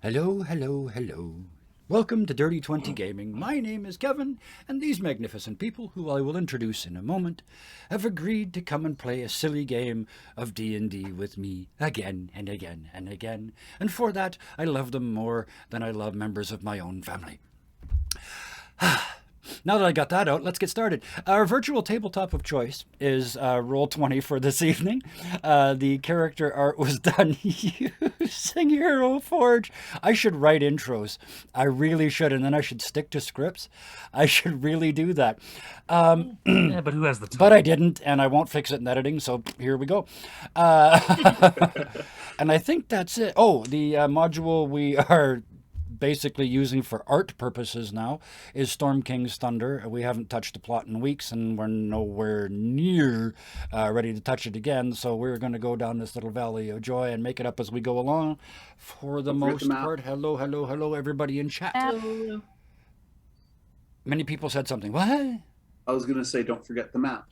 Hello, hello, hello. Welcome to Dirty 20 Gaming. My name is Kevin, and these magnificent people, who I will introduce in a moment, have agreed to come and play a silly game of D&D with me again and again and again. And for that, I love them more than I love members of my own family. Now that I got that out, let's get started. Our virtual tabletop of choice is Roll20 for this evening. The character art was done using Hero Forge. I should write intros. I really should, and then I should stick to scripts. I should really do that. Yeah, but who has the time? But I didn't, and I won't fix it in editing, so here we go. And I think that's it. Oh, the module we are basically using for art purposes now is Storm King's Thunder. We haven't touched the plot in weeks, and we're nowhere near ready to touch it again, so we're going to go down this little valley of joy and make it up as we go along for the most part. Hello, hello, hello, everybody in chat. Hello. Many people said something. What? I was going to say, don't forget the map.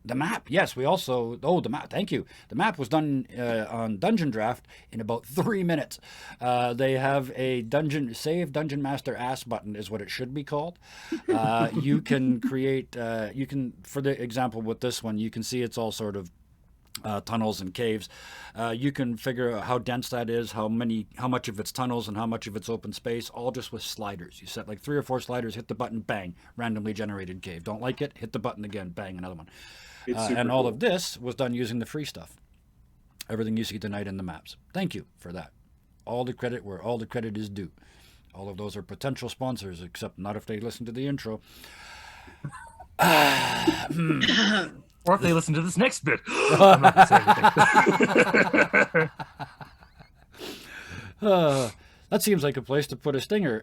The map, yes, we also... Oh, the map, thank you. The map was done on Dungeon Draft in about 3 minutes. They have a Save Dungeon Master Ass button is what it should be called. You can create... for the example with this one, you can see it's all sort of tunnels and caves. You can figure out how dense that is, how much of it's tunnels and how much of it's open space, all just with sliders. You set like 3 or 4 sliders, hit the button, bang, randomly generated cave. Don't like it, hit the button again, bang, another one. And all of this was done using the free stuff. Everything you see tonight in the maps. Thank you for that. All the credit where all the credit is due. All of those are potential sponsors, except not if they listen to the intro. Or if they listen to this next bit. I'm not gonna say anything. That seems like a place to put a stinger.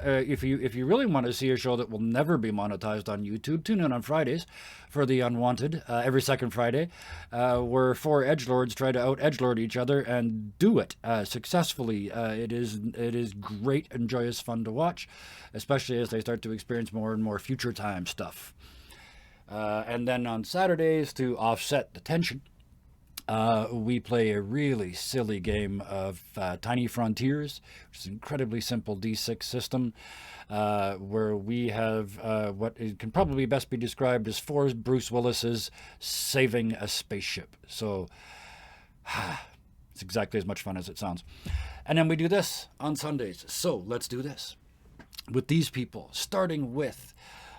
If you really want to see a show that will never be monetized on YouTube, tune in on Fridays for The Unwanted, every second Friday, where 4 edgelords try to out-edgelord each other and do it successfully. It is great and joyous fun to watch, especially as they start to experience more and more future time stuff. And then on Saturdays, to offset the tension, we play a really silly game of Tiny Frontiers, which is an incredibly simple D6 system, where we have what can probably best be described as 4 Bruce Willises saving a spaceship. So it's exactly as much fun as it sounds. And then we do this on Sundays. So let's do this with these people, starting with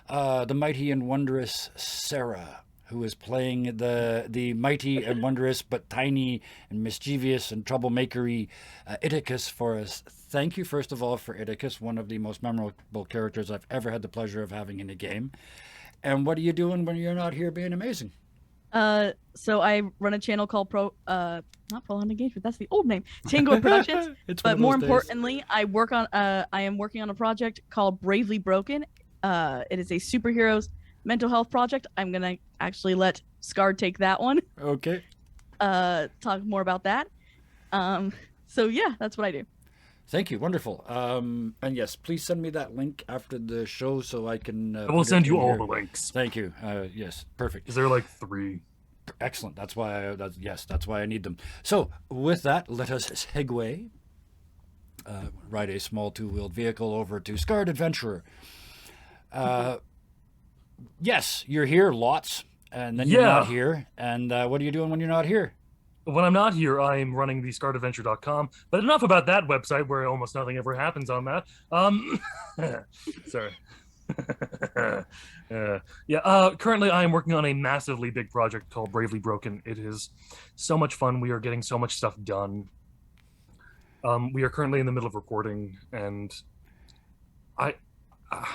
the mighty and wondrous Sarah, who is playing the mighty and wondrous but tiny and mischievous and troublemakery Iticus for us. Thank you, first of all, for Iticus, one of the most memorable characters I've ever had the pleasure of having in a game. And what are you doing when you're not here being amazing? So I run a channel called not Prolonged Engagement, that's the old name, Tango Productions. But more importantly, I am working on a project called Bravely Broken. It is a superheroes mental health project. I'm gonna actually let Scar take that one. Okay. Talk more about that. So yeah, that's what I do. Thank you. Wonderful. And yes, please send me that link after the show so I can... I will send you all the links. Thank you. Yes, perfect. Is there like 3? Excellent. That's why I need them. So with that, let us segue. Ride a small 2-wheeled vehicle over to Scarred Adventurer. Yes, you're here lots, and then you're not here. And what are you doing when you're not here? When I'm not here, I'm running the scarredadventure.com. But enough about that website where almost nothing ever happens on that. Sorry. Currently I am working on a massively big project called Bravely Broken. It is so much fun. We are getting so much stuff done. We are currently in the middle of recording, and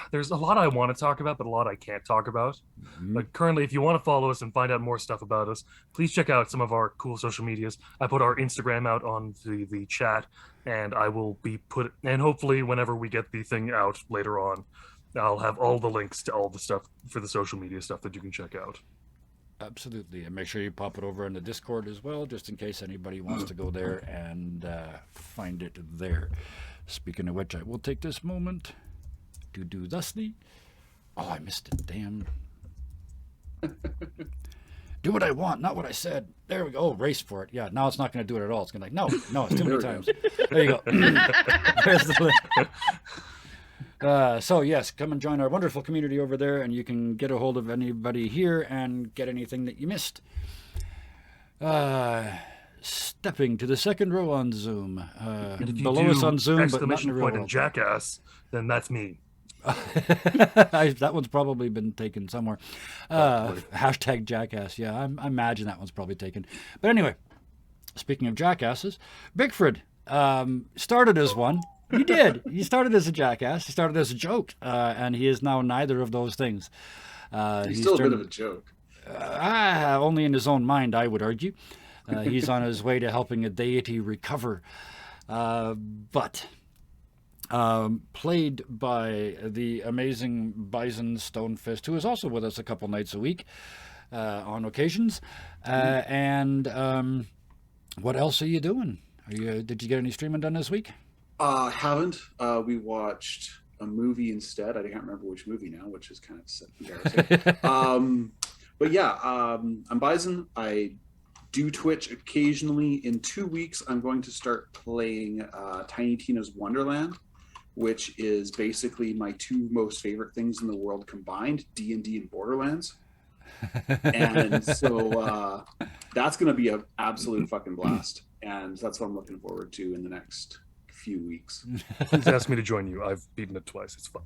there's a lot I want to talk about, but a lot I can't talk about. But currently, if you want to follow us and find out more stuff about us, please check out some of our cool social medias. I put our Instagram out on the chat, and I will be and hopefully whenever we get the thing out later on, I'll have all the links to all the stuff for the social media stuff that you can check out. Absolutely. And make sure you pop it over in the Discord as well, just in case anybody wants to go there and find it there. Speaking of which, I will take this moment to do thusly. Oh, I missed it. Damn. Do what I want, not what I said. There we go. Oh, race for it. Yeah, now it's not going to do it at all. It's going to like, no, it's too many times. There you go. There's the so yes, come and join our wonderful community over there, and you can get a hold of anybody here and get anything that you missed. Stepping to the second row on Zoom. And if you Below us on Zoom, but not in the real point and world. jackass, then that's me. That one's probably been taken somewhere. Hashtag jackass. Yeah, I imagine that one's probably taken. But anyway, speaking of jackasses, Bigford started as one. He did. He started as a jackass. He started as a joke. And he is now neither of those things. He's still a bit of a joke. Only in his own mind, I would argue. He's on his way to helping a deity recover. But played by the amazing Bison Stonefist, who is also with us a couple nights a week on occasions. And what else are you doing? Did you get any streaming done this week? Haven't. We watched a movie instead. I can't remember which movie now, which is kind of embarrassing. But yeah, I'm Bison. I do Twitch occasionally. In 2 weeks, I'm going to start playing Tiny Tina's Wonderland, which is basically my two most favorite things in the world combined, D&D and Borderlands. And so that's going to be an absolute fucking blast. And that's what I'm looking forward to in the next few weeks. Please ask me to join you. I've beaten it twice. It's fun.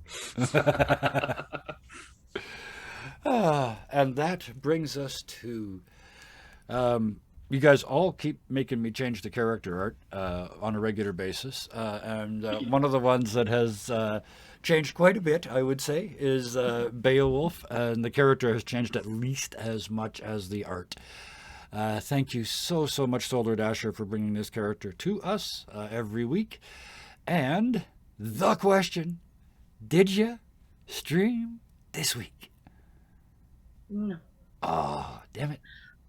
And that brings us to... you guys all keep making me change the character art on a regular basis. And one of the ones that has changed quite a bit, I would say, is Beowulf. And the character has changed at least as much as the art. Thank you so much, Solar Dasher, for bringing this character to us every week. And the question, did you stream this week? No. Oh, damn it.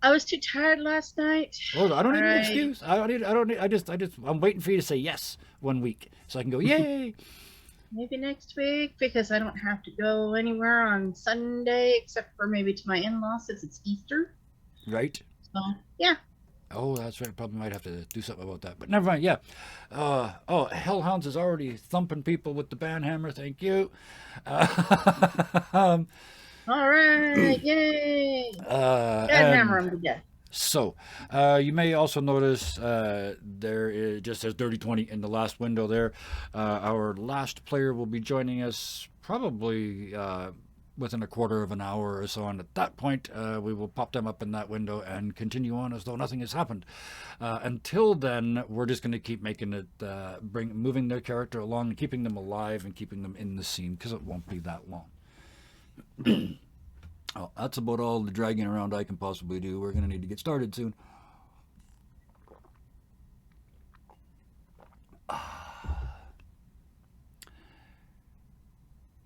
I was too tired last night. Oh, I don't need an excuse. I'm waiting for you to say yes one week so I can go, yay. Maybe next week, because I don't have to go anywhere on Sunday except for maybe to my in-laws since it's Easter. Right. So, yeah. Oh, that's right. Probably might have to do something about that. But never mind. Yeah. Hellhounds is already thumping people with the banhammer. Thank you. All right. Yay. Hammer him to death. So, you may also notice there is just says Dirty 20 in the last window there. Our last player will be joining us probably within a quarter of an hour or so. And at that point, we will pop them up in that window and continue on as though nothing has happened. Until then, we're just going to keep making it, moving their character along and keeping them alive and keeping them in the scene because it won't be that long. Oh, that's about all the dragging around I can possibly do. We're going to need to get started soon.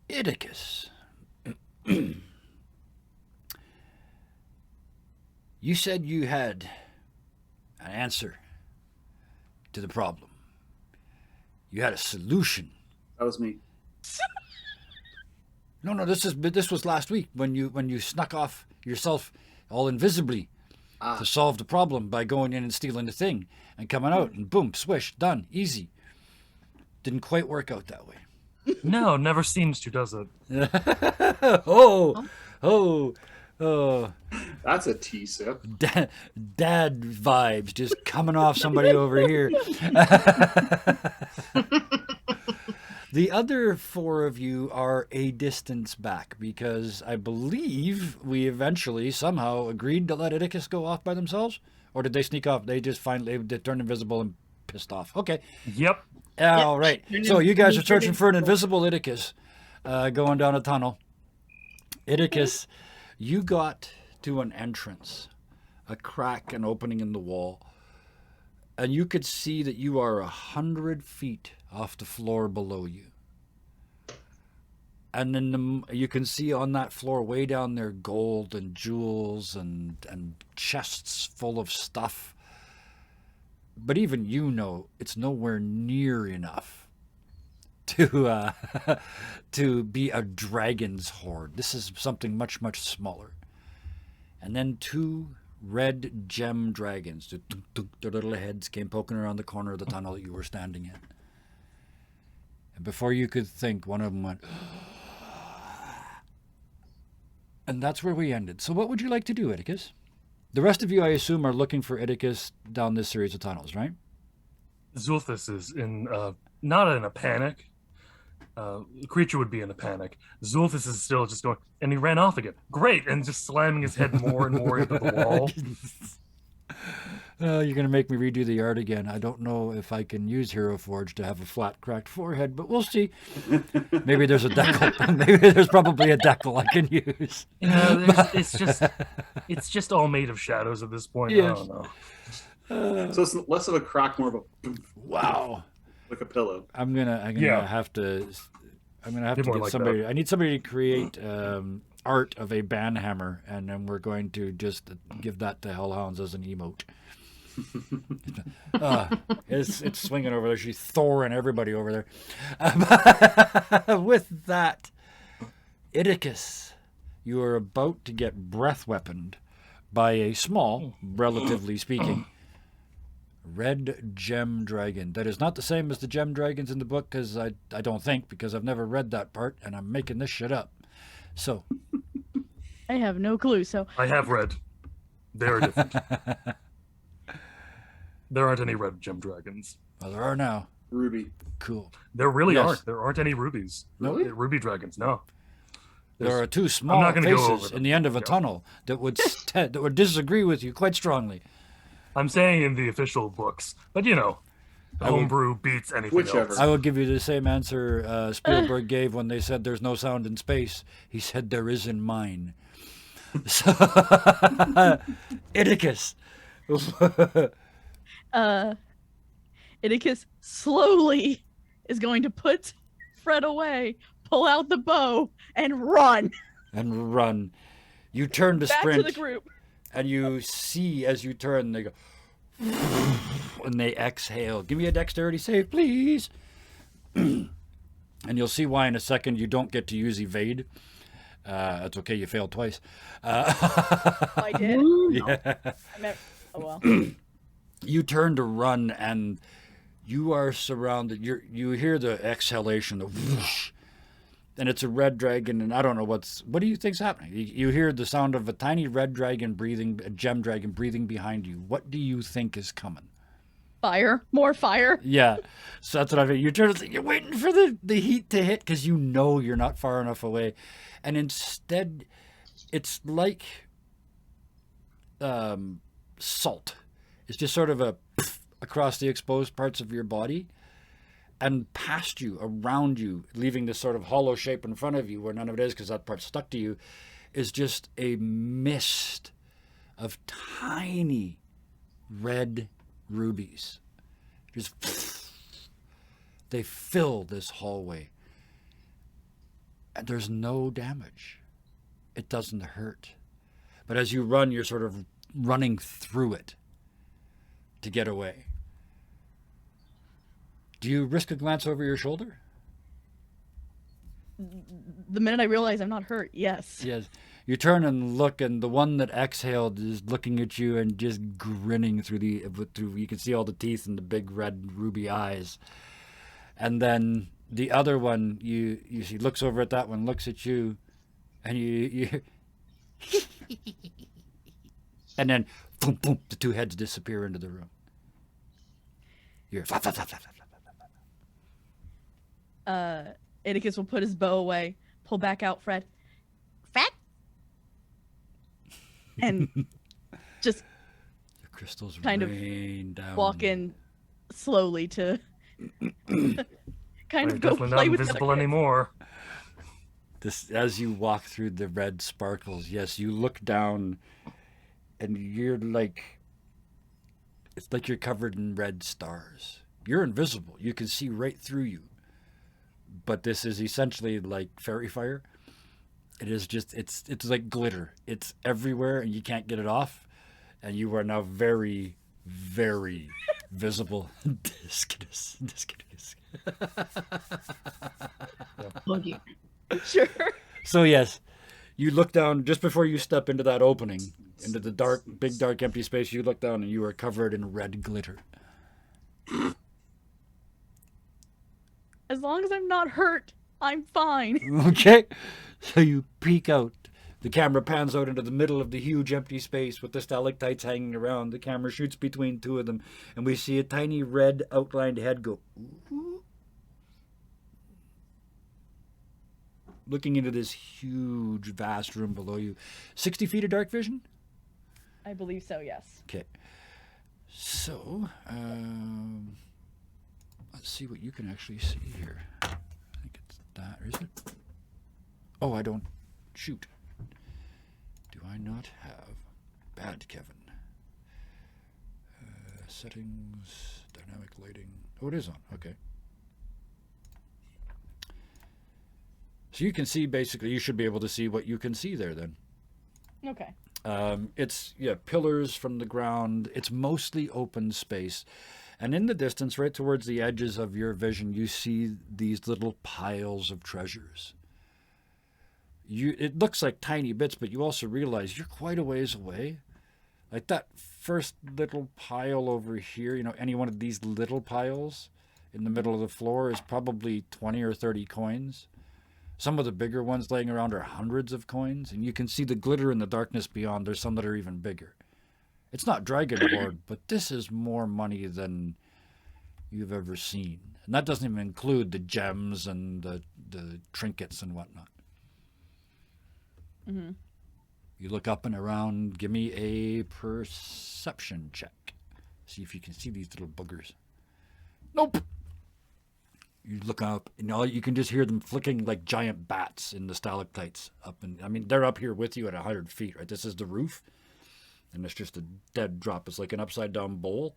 Idicus. You said you had an answer to the problem. You had a solution. That was me. No, this was last week when you snuck off yourself all invisibly to solve the problem by going in and stealing the thing and coming out and boom, swish, done, easy. Didn't quite work out that way. No, never seems to, does it? oh. That's a T-sip. Dad vibes just coming off somebody over here. The other four of you are a distance back because I believe we eventually somehow agreed to let Idicus go off by themselves, or did they sneak off? They just finally turned invisible and pissed off. Okay. Yep. All right. So you guys are searching for an invisible Idicus going down a tunnel. Idicus, you got to an entrance, a crack, an opening in the wall, and you could see that you are 100 feet off the floor below you. And then you can see on that floor way down there gold and jewels and chests full of stuff. But even you know it's nowhere near enough to be a dragon's hoard. This is something much, much smaller. And then two red gem dragons. Their little heads came poking around the corner of the tunnel that you were standing in. And before you could think, one of them went... And that's where we ended. So what would you like to do, Idicus? The rest of you, I assume, are looking for Idicus down this series of tunnels, right? Zulthus is in not in a panic. The creature would be in a panic. Zulthus is still just going, and he ran off again. Great, and just slamming his head more and more into the wall. You're going to make me redo the art again. I don't know if I can use Hero Forge to have a flat, cracked forehead, but we'll see. Maybe there's a decal. Maybe there's probably a decal I can use. It's just all made of shadows at this point. Yes. I don't know. So it's less of a crack, more of a Wow. like a pillow. I'm gonna have to Get more get like somebody. that. I need somebody to create art of a banhammer, and then we're going to just give that to Hellhounds as an emote. It's swinging over there. She's Thor and everybody over there. With that, Idicus, you are about to get breath weaponed by a small, relatively speaking, red gem dragon. That is not the same as the gem dragons in the book, because I don't think, because I've never read that part, and I'm making this shit up. So I have no clue. So I have read. They're different. There aren't any red gem dragons. well, there are now. Ruby. Cool. There really Yes. aren't. There aren't any rubies. Really? Ruby dragons, no. There are two small not gonna go over faces them. in the end of a Yeah. tunnel that would disagree with you quite strongly. I'm saying in the official books, but I would- homebrew beats anything Whichever. else. I will give you the same answer Spielberg gave when they said there's no sound in space. He said there is in mine. So, Idicus. Idicus slowly is going to put Fred away, pull out the bow, and run And run. You turn to back sprint, to the group. and you see as you turn, they go, and they exhale. Give me a dexterity save, please. And you'll see why in a second. You don't get to use evade. That's okay, you failed twice. I did. Yeah. I meant, oh well. You turn to run, and you are surrounded. You hear the exhalation, the whoosh, and it's a red dragon. And I don't know what do you think's happening? You hear the sound of a tiny red dragon breathing, a gem dragon breathing behind you. What do you think is coming? Fire, more fire. Yeah, so that's what I mean. You turn, you're waiting for the heat to hit because you know you're not far enough away, and instead, it's like salt. It's just sort of a across the exposed parts of your body, and past you, around you, leaving this sort of hollow shape in front of you where none of it is because that part's stuck to you, is just a mist of tiny red rubies. Just they fill this hallway, and there's no damage. It doesn't hurt, but as you run, you're sort of running through it to get away. Do you risk a glance over your shoulder? The minute I realize I'm not hurt, yes. Yes. You turn and look, and the one that exhaled is looking at you and just grinning through you can see all the teeth and the big red ruby eyes. And then the other one, you see, looks over at that one, looks at you, and you and then boom, boom, the two heads disappear into the room. You're flap, flap, flap, flap, flap, flap, flap. Idicus will put his bow away, pull back out Fred. Fred? And just The crystals kind of rain down. walk in slowly to kind They're of go definitely play not with the invisible other kids. anymore. This, as you walk through the red sparkles, yes, you look down, and you're like, it's like you're covered in red stars. You're invisible. You can see right through you. But this is essentially like fairy fire. It is just, it's like glitter. It's everywhere, and you can't get it off. And you are now very, very visible. Discus. Oh, dear. Sure. So yes, You look down just before you step into that opening, into the dark, big, dark, empty space. You look down and you are covered in red glitter. As long as I'm not hurt, I'm fine. Okay? So you peek out. The camera pans out into the middle of the huge empty space with the stalactites hanging around. The camera shoots between two of them, and we see a tiny red outlined head go, ooh, looking into this huge, vast room below you. 60 feet of dark vision? I believe so, yes. Okay. So, let's see what you can actually see here. I think it's that, or is it? Oh, I don't. Shoot. Do I not have bad Kevin? Settings, dynamic lighting. Oh, it is on. Okay. So you can see, basically, you should be able to see what you can see there then. Okay. It's, pillars from the ground. It's mostly open space. And in the distance, right towards the edges of your vision, you see these little piles of treasures. It looks like tiny bits, but you also realize you're quite a ways away. Like that first little pile over here, any one of these little piles in the middle of the floor is probably 20 or 30 coins. Some of the bigger ones laying around are hundreds of coins, and you can see the glitter in the darkness beyond. There's some that are even bigger. It's not Dragon Hoard, but this is more money than you've ever seen. And that doesn't even include the gems and the trinkets and whatnot. Mm-hmm. You look up and around. Give me a perception check. See if you can see these little boogers. Nope. You look up, and you can just hear them flicking like giant bats in the stalactites up. And I mean, they're up here with you at 100 feet, right? This is the roof, and it's just a dead drop. It's like an upside down bowl,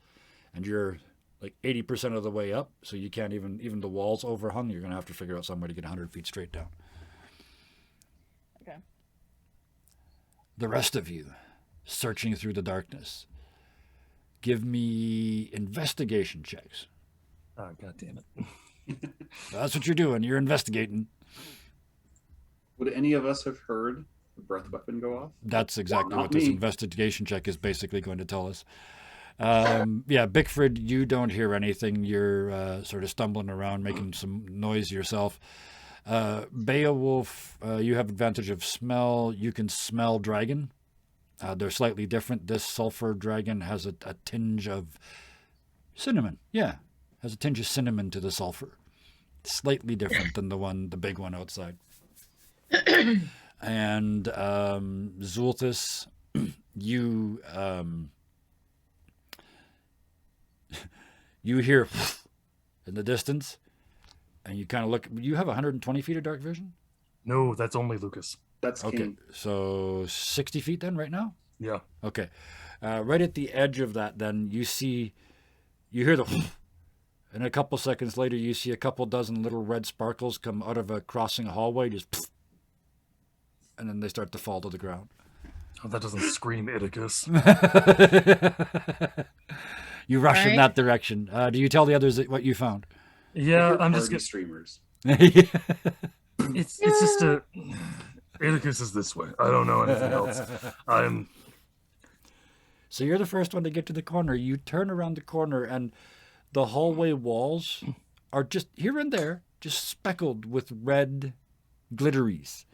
and you're like 80% of the way up, so you can't even the walls overhung. You're gonna have to figure out some way to get 100 feet straight down. Okay. The rest of you, searching through the darkness, give me investigation checks. Oh, God damn it. That's what you're doing. You're investigating. Would any of us have heard the breath weapon go off? That's exactly Not what this me. investigation check is basically going to tell us. Bickford, you don't hear anything. You're sort of stumbling around, making some noise yourself. Beowulf, you have advantage of smell. You can smell dragon. They're slightly different. This sulfur dragon has a tinge of cinnamon. Yeah, has a tinge of cinnamon to the sulfur. Slightly different than the big one outside. And Zulthus, you hear in the distance, and you kind of look. You have 120 feet of dark vision? No, that's only Lucas. That's Okay, King. so 60 feet then right now? Yeah. Okay. Right at the edge of that then, you hear the and a couple seconds later you see a couple dozen little red sparkles come out of a crossing hallway, just and then they start to fall to the ground. Oh, that doesn't scream Iticus. You rush in Right. that direction. Do you tell the others what you found? Yeah, We're I'm just party getting. streamers. It's just a. Iticus is this way. I don't know anything else. I'm. So you're the first one to get to the corner. You turn around the corner, and the hallway walls are just here and there, just speckled with red glitteries.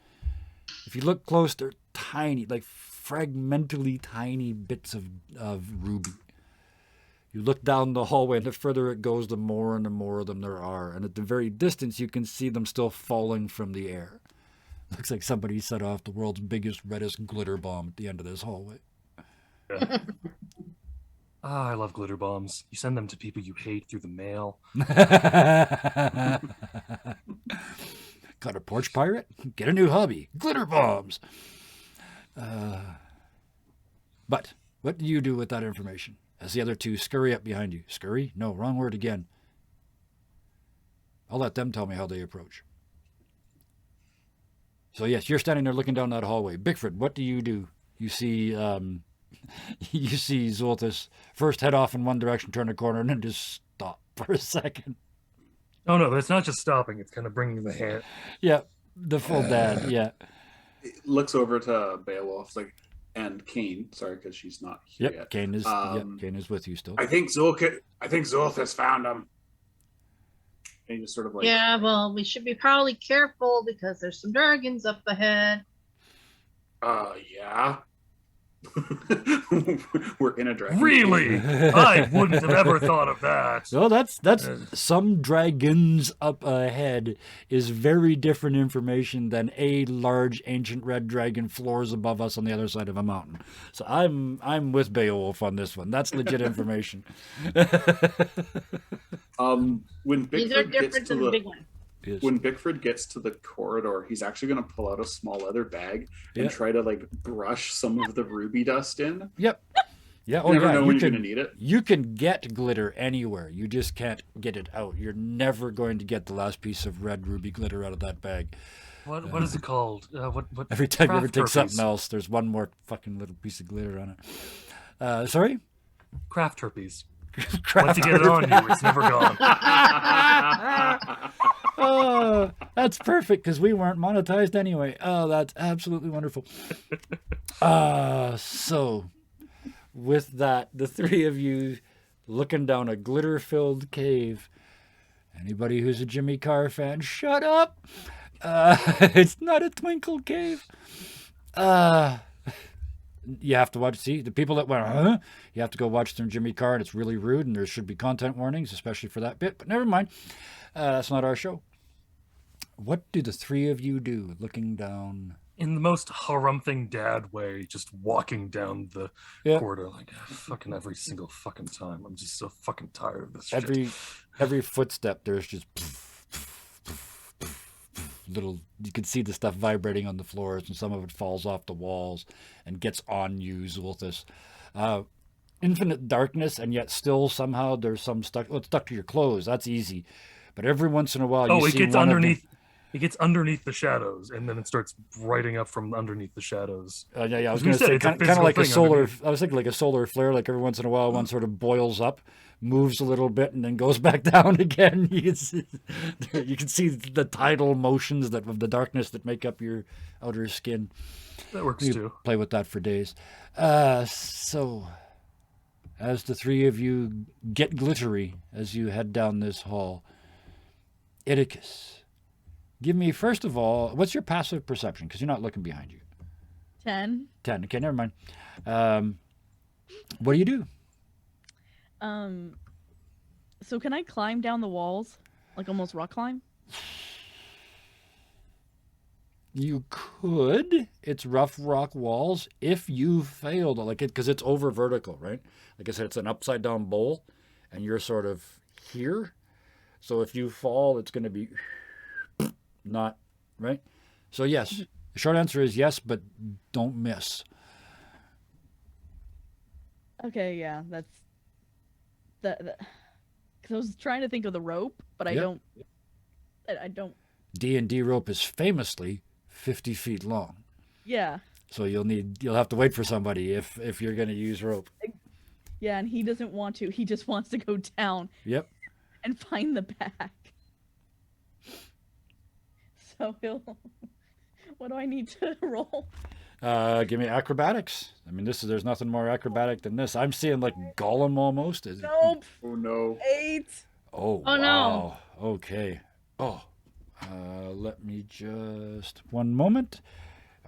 If you look close, they're tiny, like fragmentally tiny bits of ruby. You look down the hallway, and the further it goes, the more and more of them there are. And at the very distance, you can see them still falling from the air. Looks like somebody set off the world's biggest, reddest glitter bomb at the end of this hallway. Yeah. I love glitter bombs. You send them to people you hate through the mail. Got a porch pirate? Get a new hobby. Glitter bombs. But what do you do with that information? As the other two scurry up behind you. Scurry? No, wrong word again. I'll let them tell me how they approach. So yes, you're standing there looking down that hallway. Bickford, what do? You see you see Zulthus first head off in one direction, turn a corner, and then just stop for a second. Oh no, that's not just stopping. It's kind of bringing the hand. Yeah, the full dad, yeah. looks over to Beowulf, like, and Kane. Sorry, because she's not here Yep, yet. Kane is with you still. I think Zulk has found him. And he just sort of like, Yeah, well, we should be probably careful because there's some dragons up ahead. yeah. We're in a dragon. Really? I wouldn't have ever thought of that. No, that's some dragons up ahead is very different information than a large ancient red dragon floors above us on the other side of a mountain. So I'm with Beowulf on this one. That's legit information. When These are Bickford gets different to than the big one. Yes. when Bickford gets to the corridor, he's actually going to pull out a small leather bag and Yeah. try to like brush some of the ruby dust in. Yep. Yeah. You Oh never yeah. know You when you're can going to need it. you can get glitter anywhere. You just can't get it out. You're never going to get the last piece of red ruby glitter out of that bag. What is it called? What Every time you ever craft take terpenes. something else, there's one more fucking little piece of glitter on it. Sorry? Craft terpenes. Crap. Once you get it on you, it's never gone. Oh, that's perfect because we weren't monetized anyway. Oh, that's absolutely wonderful. So with that, the three of you looking down a glitter-filled cave. Anybody who's a Jimmy Carr fan, shut up. It's not a twinkle cave. You have to watch. See, the people that went, huh? You have to go watch some Jimmy Carr, and it's really rude, and there should be content warnings, especially for that bit. But never mind. That's not our show. What do the three of you do looking down? In the most harumphing dad way, just walking down the Yeah. corridor like fucking every single fucking time. I'm just so fucking tired of this shit. Every footstep, there's just little. You can see the stuff vibrating on the floors, and some of it falls off the walls and gets on you, Zulthus. Infinite darkness, and yet still somehow there's some stuck. Well, it's stuck to your clothes. That's easy, but every once in a while, you It see gets one of them- underneath. It gets underneath the shadows, and then it starts brighting up from underneath the shadows. Yeah, I was We going to said say it's a kind of physical like a thing solar. underneath. I was thinking like a solar flare. Like every once in a while, one sort of boils up, moves a little bit, and then goes back down again. You can see the tidal motions that of the darkness that make up your outer skin. That works You too. play with that for days. So, as the three of you get glittery as you head down this hall, Idicus, give me first of all, what's your passive perception? Because you're not looking behind you. 10. 10. Okay, never mind. What do you do? So can I climb down the walls? Like almost rock climb? You could. It's rough rock walls. If you failed, like it, because it's over vertical, right? Like I said, it's an upside down bowl, and you're sort of here. So if you fall, it's going to be not right. So yes, the short answer is yes, but don't miss. Okay, yeah, that's that. Because I was trying to think of the rope, but I Yep. don't. I don't. D&D rope is famously 50 feet long. Yeah, So you'll have to wait for somebody if you're going to use rope. yeah, and he doesn't want to. He just wants to go down Yep. and find the bag. So he'll. What do I need to roll? Give me acrobatics. I mean, there's nothing more acrobatic than this. I'm seeing like Gollum almost. Nope. Oh no. 8. Oh, Oh, no. wow. Okay. Oh, let me just one moment.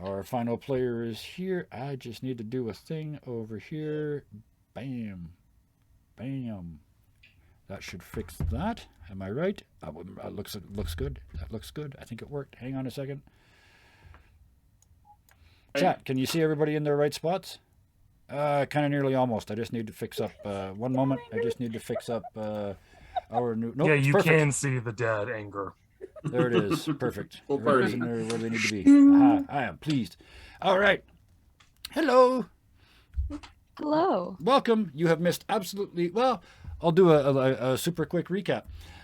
Our final player is here. I just need to do a thing over here. Bam. Bam. That should fix that. Am I right? It looks good. That looks good. I think it worked. Hang on a second. Chat, can you see everybody in their right spots? Kind of nearly almost. I just need to fix up. One moment. I just need to fix up our new. Nope, Yeah, it's you perfect. can see the dad anger. There it is. Perfect. Full Everybody's party. in there where they need to be. Aha, I am pleased. All right. Hello. Hello. Welcome. You have missed absolutely. Well, I'll do a super quick recap.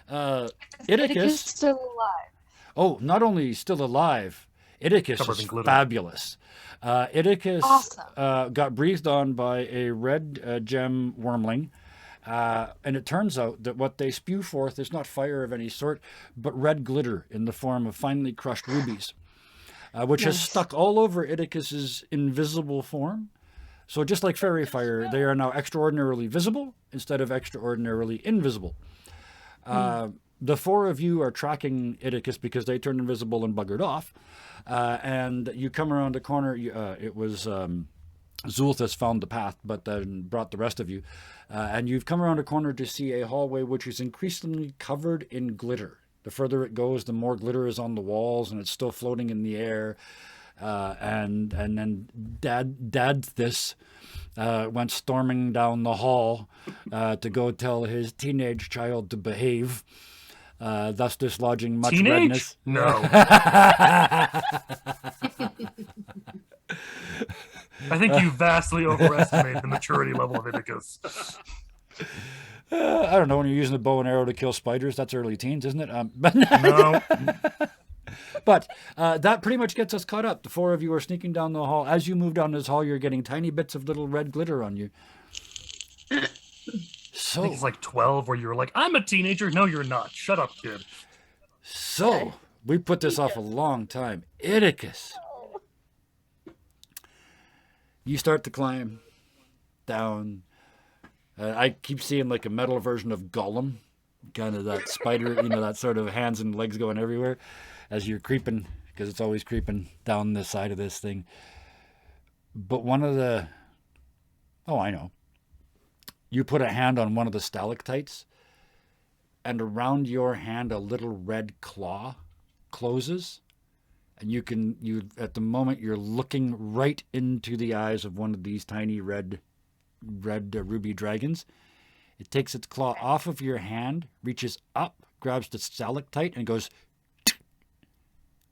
Idicus Idicus. still alive. Oh, not only still alive, Idicus Covered is in glitter. fabulous. Idicus Awesome. got breathed on by a red gem wormling. And it turns out that what they spew forth is not fire of any sort, but red glitter in the form of finely crushed rubies. which has Nice. stuck all over Idicus's invisible form. So just like Fairy Fire, they are now extraordinarily visible instead of extraordinarily invisible. The four of you are tracking Idicus because they turned invisible and buggered off. And you come around the corner. It was Zulthus found the path, but then brought the rest of you. And you've come around a corner to see a hallway which is increasingly covered in glitter. The further it goes, the more glitter is on the walls, and it's still floating in the air. And then Dadthis went storming down the hall to go tell his teenage child to behave, thus dislodging much redness. No. I think you vastly overestimate the maturity level of Idicus. I don't know, when you're using a bow and arrow to kill spiders, that's early teens, isn't it? No. But that pretty much gets us caught up. The four of you are sneaking down the hall. As you move down this hall, you're getting tiny bits of little red glitter on you. I think it's like 12 where you're like, I'm a teenager. No, you're not. Shut up, kid. So, we put this off a long time. Idicus. You start to climb down. I keep seeing like a metal version of Gollum. Kind of that spider, that sort of hands and legs going everywhere as you're creeping, because it's always creeping down the side of this thing. But one of the... Oh, I know. You put a hand on one of the stalactites, and around your hand a little red claw closes, and you at the moment you're looking right into the eyes of one of these tiny red ruby dragons. It takes its claw off of your hand, reaches up, grabs the stalactite, and goes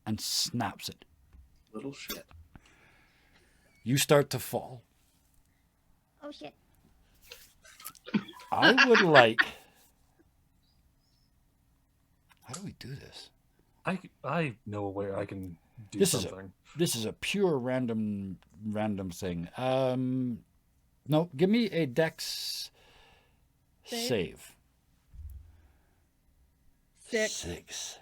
and snaps it. Little shit. You start to fall. Oh shit. I would like... How do we do this? I know where I can do This something. This is a pure random thing. No, give me a dex save. 6.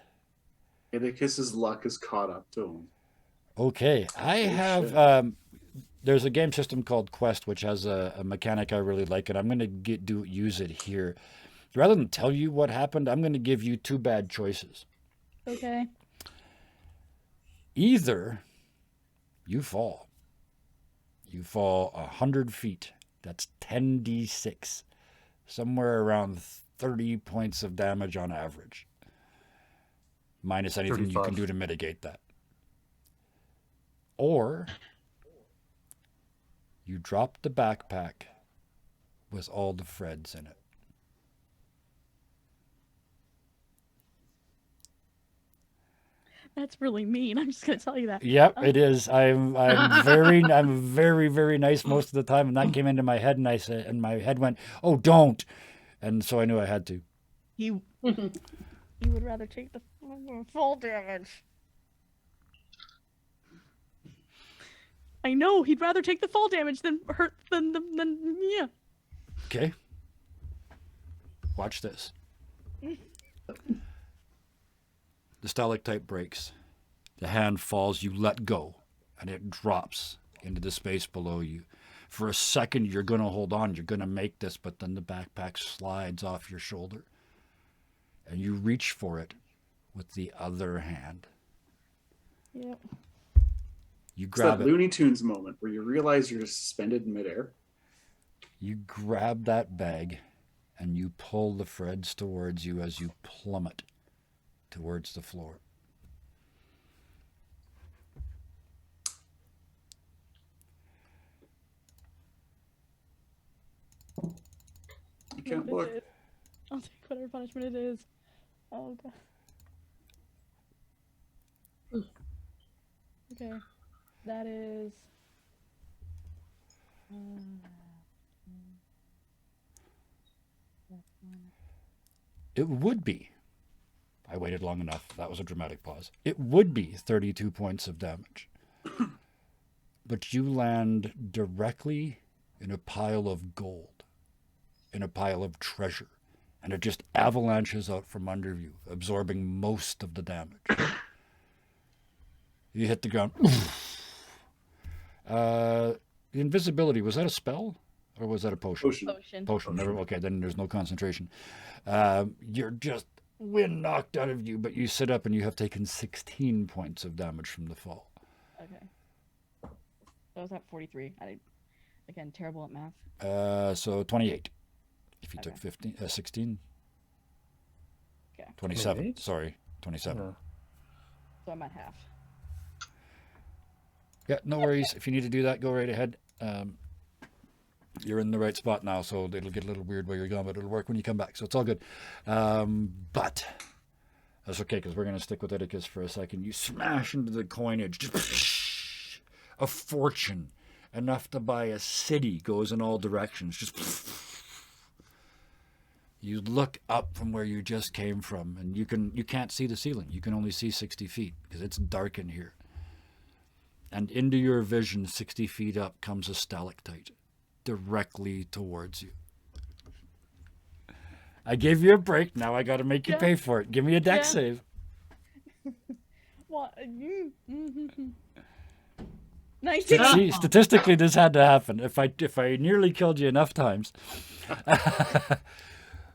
Idicus's luck is caught up to him. Okay, I have... there's a game system called Quest, which has a mechanic I really like, and I'm going to use it here. Rather than tell you what happened, I'm going to give you 2 bad choices. Okay. Either you fall. You fall 100 feet. That's 10d6. Somewhere around 30 points of damage on average. Minus anything 35. you can do to mitigate that. Or you drop the backpack with all the Freds in it. That's really mean. I'm just gonna tell you that. Yep, it is. I'm very, very nice most of the time, and that came into my head, and I said, and my head went, "Oh, don't," and so I knew I had to. You would rather take the fall damage. I know he'd rather take the fall damage than hurt than yeah. Okay. Watch this. The stalactite breaks. The hand falls, you let go, and it drops into the space below you. For a second, you're going to hold on. You're going to make this, but then the backpack slides off your shoulder. And you reach for it with the other hand. Yep. You It's grab that it. Looney Tunes moment where you realize you're suspended in midair. You grab that bag, and you pull the Freds towards you as you plummet towards the floor. You can't look. I'll take whatever punishment it is. Oh god. Okay. That is. It would be. I waited long enough. That was a dramatic pause. It would be 32 points of damage. But you land directly in a pile of gold, in a pile of treasure, and it just avalanches out from under you, absorbing most of the damage. You hit the ground. The invisibility, was that a spell? Or was that a potion? Potion. Never, okay, then there's no concentration. You're just wind knocked out of you, but you sit up and you have taken 16 points of damage from the fall. Okay. So I was at 43. Again, terrible at math. So 28. If you took 16. Okay. 27. 28? Sorry, 27. Yeah. So I'm at half. Yeah, no worries. If you need to do that, go right ahead. You're in the right spot now, so it'll get a little weird where you're going, but it'll work when you come back, so it's all good. But that's okay, because we're going to stick with Oedicus for a second. You smash into the coinage. Just a fortune. Enough to buy a city goes in all directions. Just you look up from where you just came from, and you can't see the ceiling. You can only see 60 feet, because it's dark in here. And into your vision, 60 feet up, comes a stalactite directly towards you. I gave you a break. Now I got to make you pay for it. Give me a dex save. What? 19. See, statistically, this had to happen. If I nearly killed you enough times,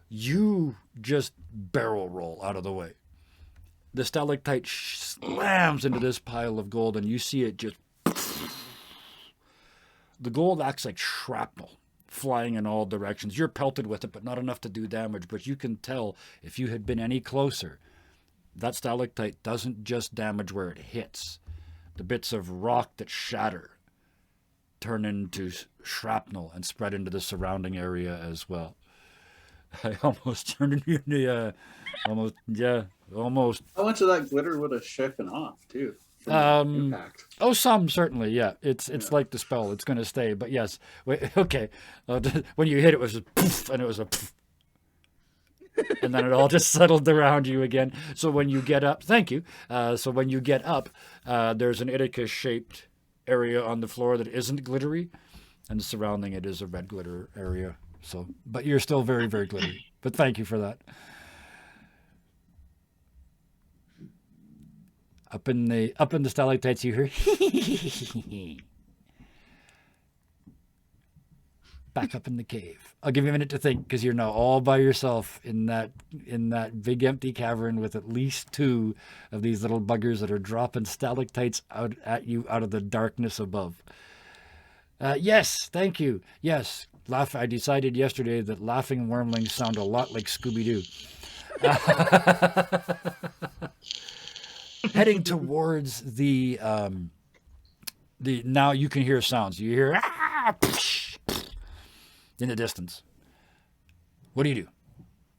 you just barrel roll out of the way. The stalactite slams into this pile of gold, and you see it just... The gold acts like shrapnel, flying in all directions. You're pelted with it, but not enough to do damage. But you can tell, if you had been any closer, that stalactite doesn't just damage where it hits. The bits of rock that shatter turn into shrapnel and spread into the surrounding area as well. I almost turned into almost. How much of that glitter would have shaken off too? From impact. Oh, some certainly, yeah. It's like the spell; it's going to stay. But yes, wait, okay. When you hit, it was a poof, and it was a poof, and then it all just settled around you again. So when you get up, thank you. So when you get up, there's an Oedicus-shaped area on the floor that isn't glittery, and surrounding it is a red glitter area. So, but you're still very, very glittery. But thank you for that. Up in the stalactites, you hear. Back up in the cave. I'll give you a minute to think, because you're now all by yourself in that big empty cavern with at least 2 of these little buggers that are dropping stalactites out at you out of the darkness above. Yes, thank you. Yes. I decided yesterday that laughing wormlings sound a lot like Scooby-Doo. Heading towards the now you can hear sounds. You hear in the distance. What do?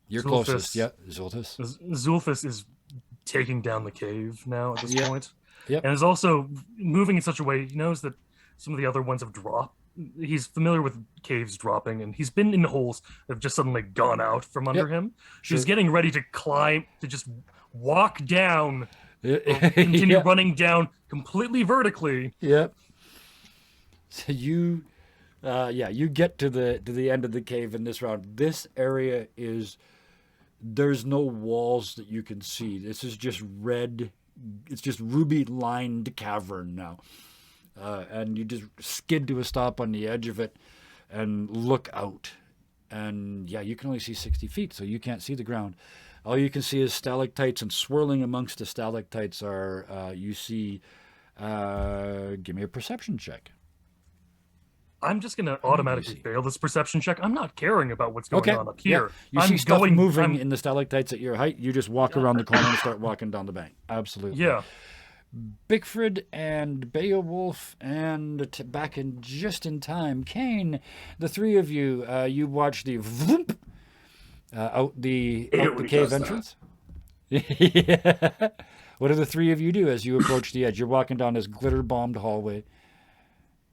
You're Zulfus. closest. Yeah, Zulfus. Zulfus is taking down the cave now at this point. Yep. And is also moving in such a way he knows that some of the other ones have dropped. He's familiar with caves dropping, and he's been in holes that have just suddenly gone out from under him. Sure. He's getting ready to climb, to just walk down, continue running down completely vertically. Yep. So you get to the end of the cave in this round. This area there's no walls that you can see. This is just red. It's just ruby lined cavern now. And you just skid to a stop on the edge of it and look out. And you can only see 60 feet, so you can't see the ground. All you can see is stalactites, and swirling amongst the stalactites are, you see, give me a perception check. I'm just going to automatically fail this perception check. I'm not caring about what's going on up here. You see stuff moving in the stalactites at your height. You just walk around the corner and start walking down the bank. Absolutely. Yeah. Bigford and Beowulf and back in just in time, Kane, the 3 of you, you watch the vroom, out the cave entrance. Yeah. What do the 3 of you do as you approach the edge? You're walking down this glitter-bombed hallway.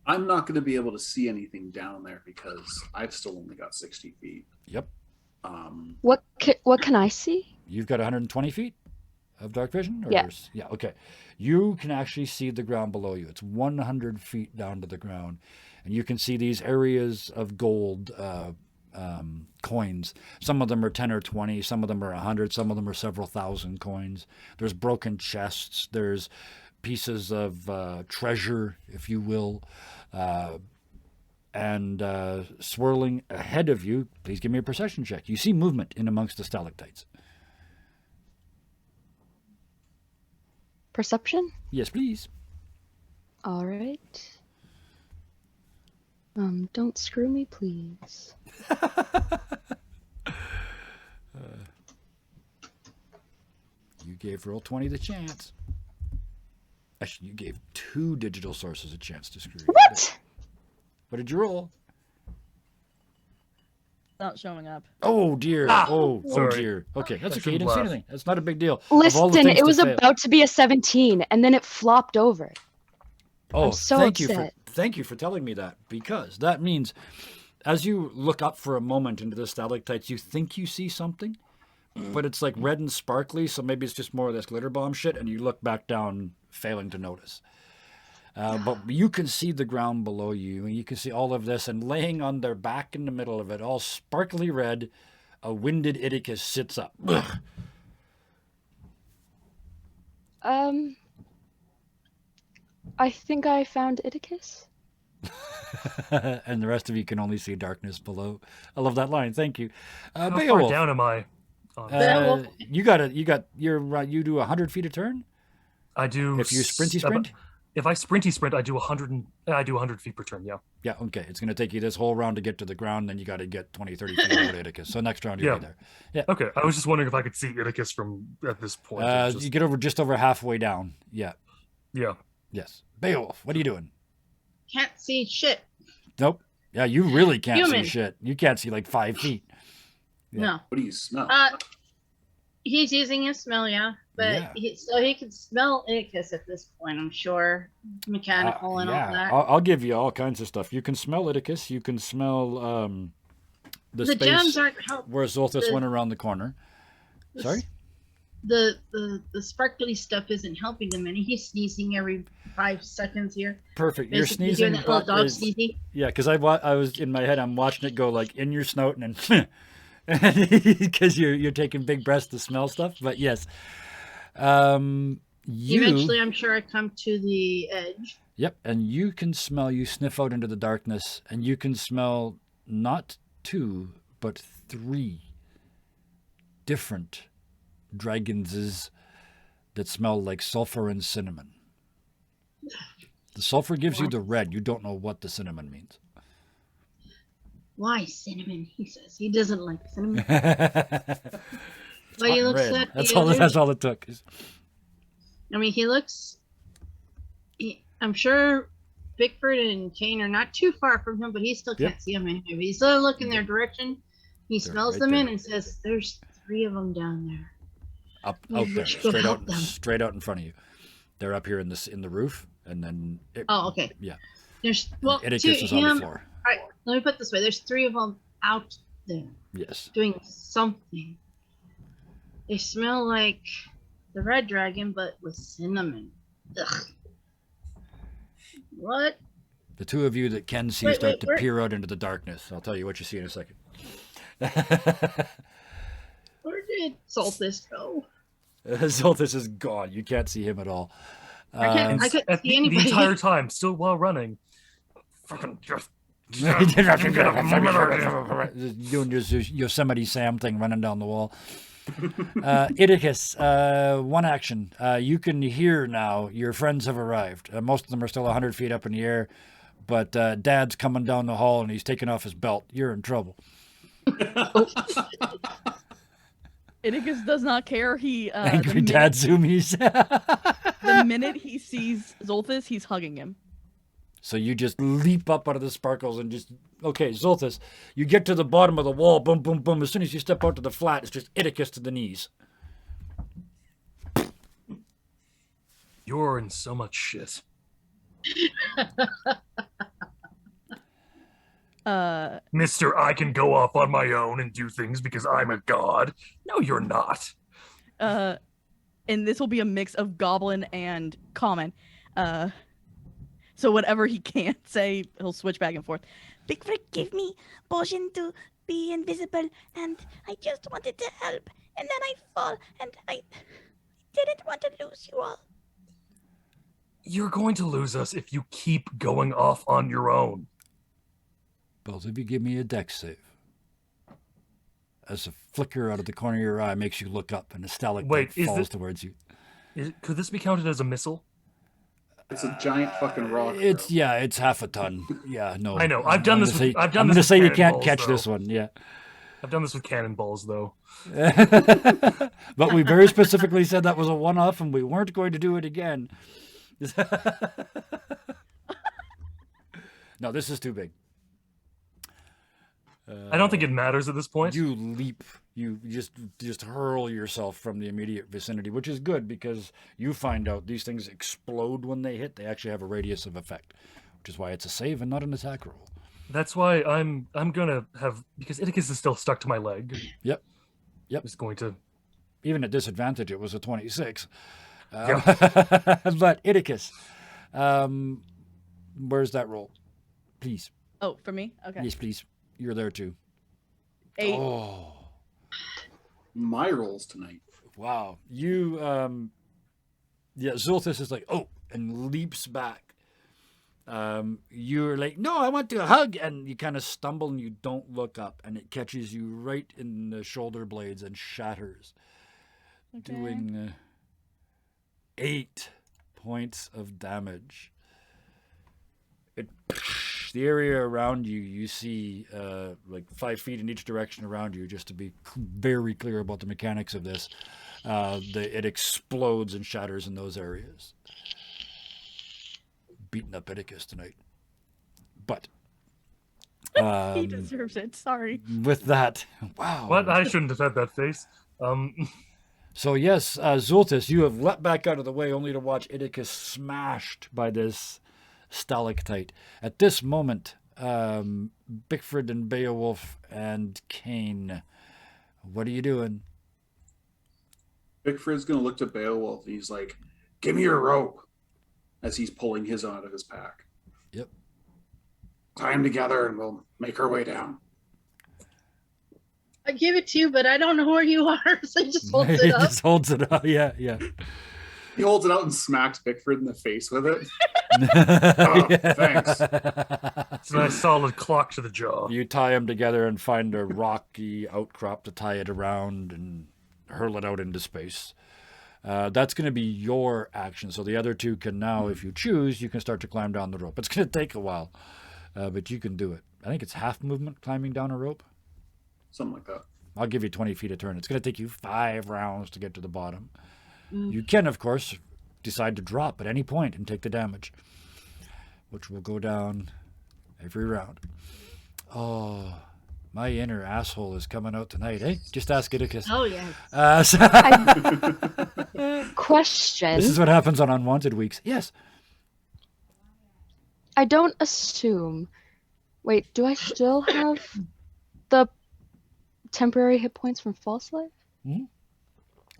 I'm not going to be able to see anything down there because I've still only got 60 feet. Yep. What can I see? You've got 120 feet of dark vision? Or Yeah. Yeah, okay. You can actually see the ground below you. It's 100 feet down to the ground. And you can see these areas of gold coins. Some of them are 10 or 20. Some of them are 100. Some of them are several thousand coins. There's broken chests. There's pieces of treasure, if you will, and swirling ahead of you. Please give me a perception check. You see movement in amongst the stalactites. Perception? Yes, please. All right. Don't screw me, please. You gave Roll20 the chance. Actually, you gave 2 digital sources a chance to screw you. What? What did you roll? Not showing up. Oh dear. Ah, oh sorry. dear. Okay, that's I okay. You shouldn't didn't see laugh. anything. That's not a big deal. Of all the Listen, things it was to fail- about to be a 17, and then it flopped over. Oh, I'm so thank upset. Thank you for telling me that, because that means as you look up for a moment into the stalactites, you think you see something, but it's like red and sparkly, so maybe it's just more of this glitter bomb shit, and you look back down, failing to notice. But you can see the ground below you, and you can see all of this, and laying on their back in the middle of it, all sparkly red, a winded Idicus sits up. I think I found Idicus. And the rest of you can only see darkness below. I love that line. Thank you. How far Beowulf, down am I? you do 100 feet a turn? I do. If you sprinty sprint? If I sprinty sprint, I do 100 feet per turn. Yeah. Yeah, okay. It's going to take you this whole round to get to the ground, then you got to get 20, 30 feet over to Idicus. So next round you'll be there. Yeah. Okay. I was just wondering if I could see Idicus from at this point. You get over just over halfway down. Yeah. Yeah. Yes. Beowulf, what are you doing? Can't see shit. Nope. Yeah, you really can't Human. see shit. You can't see like 5 feet. Yeah. No. What do you smell? He's using his smell, yeah. But Yeah. so he can smell Icus at this point, I'm sure. Mechanical and all that. I'll give you all kinds of stuff. You can smell Idicus. You can smell the The space gems aren't helping. where Zolthus went around the corner. Sorry? The sparkly stuff isn't helping him any. He's sneezing every 5 seconds here. Perfect. You're Basically sneezing. doing that little dog is- sneezing. Yeah, because I was in my head. I'm watching it go like in your snout and then because you're taking big breaths to smell stuff. But yes, Eventually, I'm sure I come to the edge. Yep, and you can smell. You sniff out into the darkness, and you can smell not 2 but 3 different dragonses that smell like sulfur and cinnamon. The sulfur gives you the red. You don't know what the cinnamon means. Why cinnamon? He says he doesn't like cinnamon. It's Well, hot he and looks red. at That's the all. other- That's all it took. I mean, he looks. I'm sure Bickford and Kane are not too far from him, but he still can't see them anyway. But he's still looking their direction. He They're smells right them in there. and says, "There's 3 of them down there." Out We there, should go help them. straight out in front of you. They're up here in the roof, and then Oh, okay. yeah. There's well, Idicus to is on the him. floor. All right, let me put it this way: there's 3 of them out there Yes. doing something. They smell like the red dragon, but with cinnamon. Ugh. What? The 2 of you that can see Wait, start wait, to where- peer out into the darkness. I'll tell you what you see in a second. Where did Solstice go? Zolthus is gone. You can't see him at all. I can't see The anybody. entire time, still while running. Fucking just. Doing your Yosemite Sam thing running down the wall. Idicus, 1 action. You can hear now your friends have arrived. Most of them are still 100 feet up in the air, but Dad's coming down the hall and he's taking off his belt. You're in trouble. Idicus does not care. Angry Dad zoomies. The minute he sees Zolthus, he's hugging him. So you just leap up out of the sparkles and just, okay, Zolthus, you get to the bottom of the wall, boom, boom, boom. As soon as you step out to the flat, it's just Idicus to the knees. You're in so much shit. Mister, I can go off on my own and do things because I'm a god. No, you're not. And this will be a mix of goblin and common. So whatever he can't say, he'll switch back and forth. Bigfoot gave me potion to be invisible, and I just wanted to help, and then I fall, and I didn't want to lose you all. You're going to lose us if you keep going off on your own. Both of you give me a dex save. As a flicker out of the corner of your eye makes you look up and a stalactite falls towards you. Could this be counted as a missile? It's a giant fucking rock. It's bro. yeah, it's half a ton. Yeah, no. I know. I've done this with. I've done I'm this gonna with say you can't cannonballs, catch this though. one. Yeah. I've done this with cannonballs, though. But we very specifically said that was a one-off, and we weren't going to do it again. No, this is too big. I don't think it matters at this point. You leap. You just hurl yourself from the immediate vicinity, which is good because you find out these things explode when they hit. They actually have a radius of effect, which is why it's a save and not an attack roll. That's why I'm gonna have, because Iticus is still stuck to my leg. Yep. It's going to. Even at disadvantage, it was a 26. Yeah. But Iticus, where's that roll? Please. Oh, for me? Okay. Yes, please. You're there too. 8. Oh, My rolls tonight. wow. You, Zulthus is like, oh, and leaps back. You're like, no, I want to hug. And you kind of stumble and you don't look up. And it catches you right in the shoulder blades and shatters. Okay. Doing 8 points of damage. The area around you, you see like 5 feet in each direction around you, just to be very clear about the mechanics of this. It explodes and shatters in those areas. Beating up Iticus tonight. But He deserves it. Sorry. with that, wow. What? I shouldn't have had that face. So yes, Zultus, you have leapt back out of the way only to watch Iticus smashed by this stalactite. At this moment, Bickford and Beowulf and Kane, what are you doing? Bickford's gonna look to Beowulf. He's like, "Give me your rope," as he's pulling his out of his pack. Yep. Tie them together, and we'll make our way down. I give it to you, but I don't know where you are, so he just holds He it up. just holds it up. Yeah, yeah. He holds it out and smacks Bickford in the face with it. Oh, thanks. It's a nice solid clock to the jaw. You tie them together and find a rocky outcrop to tie it around and hurl it out into space. That's going to be your action. So the other two can now, if you choose, you can start to climb down the rope. It's going to take a while, but you can do it. I think it's half movement climbing down a rope. Something like that. I'll give you 20 feet a turn. It's going to take you 5 rounds to get to the bottom. You can, of course, decide to drop at any point and take the damage, which will go down every round. Oh, my inner asshole is coming out tonight, eh? Just ask Iticus. Oh, yes. Question. This is what happens on unwanted weeks. Yes. I don't assume. Wait, do I still have the temporary hit points from False Life?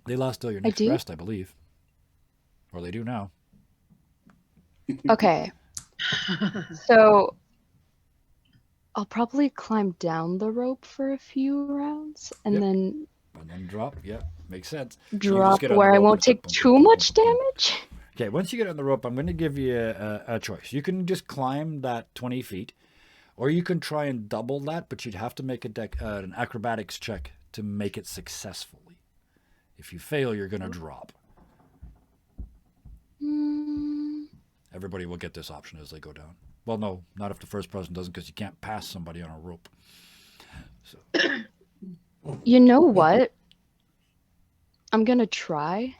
They lost till your next do? rest, I believe. Or they do now. Okay. So I'll probably climb down the rope for a few rounds and Yep. then And then drop. Yeah, makes sense. drop get on where the I rope won't and it's like take boom, too boom, much boom, boom. damage. Okay, once you get on the rope, I'm going to give you a choice. You can just climb that 20 feet, or you can try and double that, but you'd have to make an acrobatics check to make it successfully. If you fail, you're going to drop. Everybody will get this option as they go down. Well, no, not if the first person doesn't, because you can't pass somebody on a rope. So. You know what? I'm gonna try.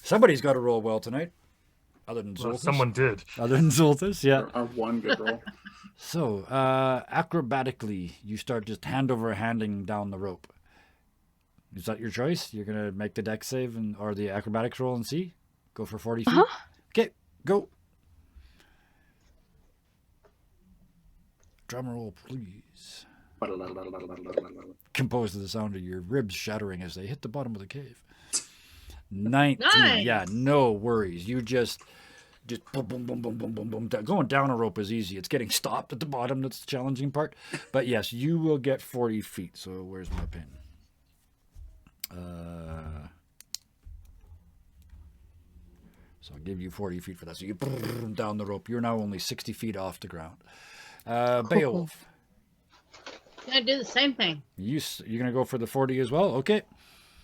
Somebody's got to roll well tonight, other than Well, Zoltus. someone did. Other than Zoltus, yeah. Our one good roll. So, acrobatically, you start just hand over handing down the rope. Is that your choice? You're going to make the dex save or the acrobatics roll and see? Go for 40 feet? Okay, go. Drum roll, please. Composed to the sound of your ribs shattering as they hit the bottom of the cave. 19. Nice. Yeah, no worries. You just boom, boom, boom, boom, boom, boom, boom. Going down a rope is easy. It's getting stopped at the bottom that's the challenging part. But yes, you will get 40 feet. So where's my pin? So I'll give you 40 feet for that. So you down the rope. You're now only 60 feet off the ground. Beowulf. Gonna do the same thing. You're going to go for the 40 as well? Okay.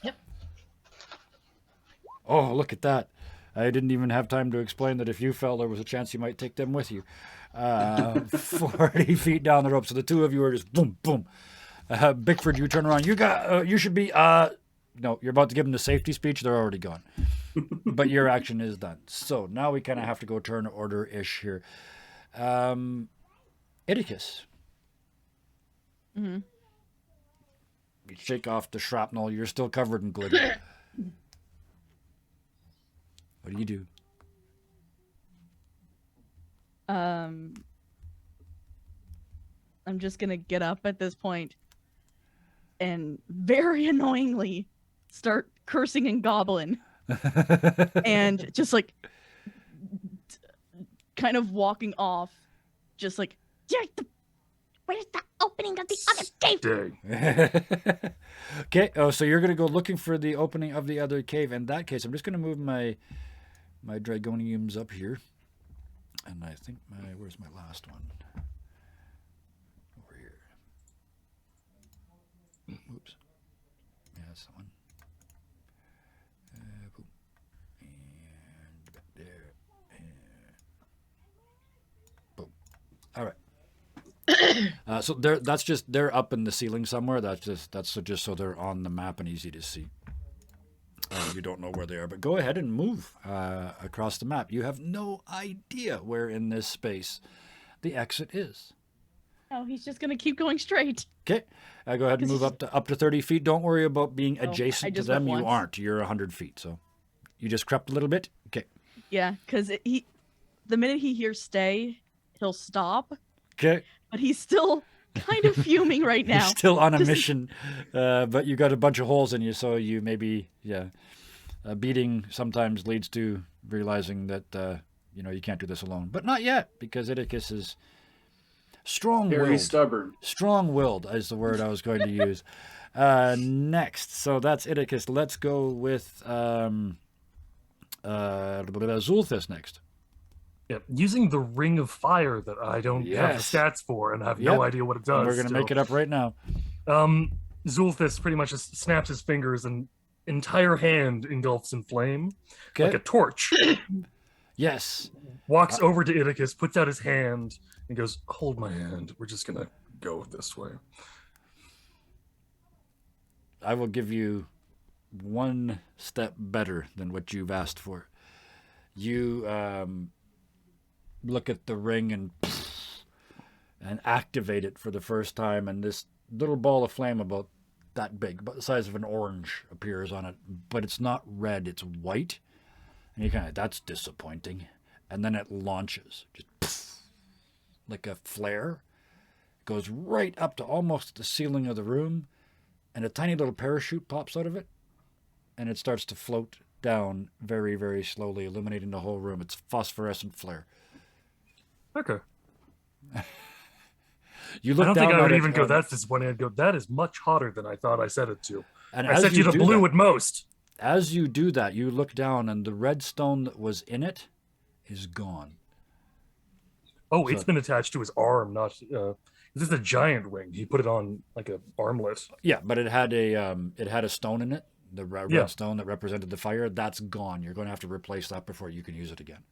Yep. Oh, look at that. I didn't even have time to explain that if you fell, there was a chance you might take them with you. 40 feet down the rope. So the two of you are just boom, boom. Bickford, you turn around. You should be... No, you're about to give them the safety speech. They're already gone. But your action is done. So now we kind of have to go turn order-ish here. Idicus. Mm-hmm. You shake off the shrapnel. You're still covered in glitter. What do you do? I'm just gonna get up at this point and very annoyingly start cursing in Goblin. And just like kind of walking off, just like, Where's the opening of the other cave? Okay, so you're going to go looking for the opening of the other cave. In that case, I'm just going to move my Dragoniums up here. And I think where's my last one? Over here. Oops. Yeah, that's the one. Boom. And back there. And boom. All right. So they're up in the ceiling somewhere. That's just so they're on the map and easy to see. You don't know where they are, but go ahead and move across the map. You have no idea where in this space the exit is. oh, he's just gonna keep going straight. Okay, go ahead and move up to 30 feet. Don't worry about being I adjacent to just them. went You once. aren't. You're 100 feet, so you just crept a little bit. Okay. Yeah, because the minute he hears stay, he'll stop. Okay. But he's still kind of fuming right now. You're still on a Just- mission, but you got a bunch of holes in you, so you maybe, beating sometimes leads to realizing that, you can't do this alone. But not yet, because Idicus is strong-willed. Very stubborn. Strong-willed is the word I was going to use. Next, so that's Idicus. Let's go with Zulthis next. Yeah, using the Ring of Fire that I don't have the Yes. stats for and have Yep. no idea what it does. We're going to make it up right now. Zulthis pretty much just snaps his fingers and entire hand engulfs in flame Okay. like a torch. Yes. Walks over to Idicus, puts out his hand, and goes, "Hold my hand. We're just gonna go this way." I will give you one step better than what you've asked for. You look at the ring and activate it for the first time, and this little ball of flame about that big, about the size of an orange, appears on it, but it's not red, it's white. And you kind of, that's disappointing. And then it launches, just like a flare. It goes right up to almost the ceiling of the room, and a tiny little parachute pops out of it, and it starts to float down very, very slowly, illuminating the whole room. It's phosphorescent flare. Okay. You I look don't down think I at would it, even go and- that disappointing. I'd go, "That is much hotter than I thought I set it to. And I as set you to do blue that- at most." As you do that, you look down, and the red stone that was in it is gone. Oh, it's So- been attached to his arm, not. This is a giant ring. He put it on like a armlet. Yeah, but it had a stone in it, the red Yeah. stone that represented the fire. That's gone. You're going to have to replace that before you can use it again.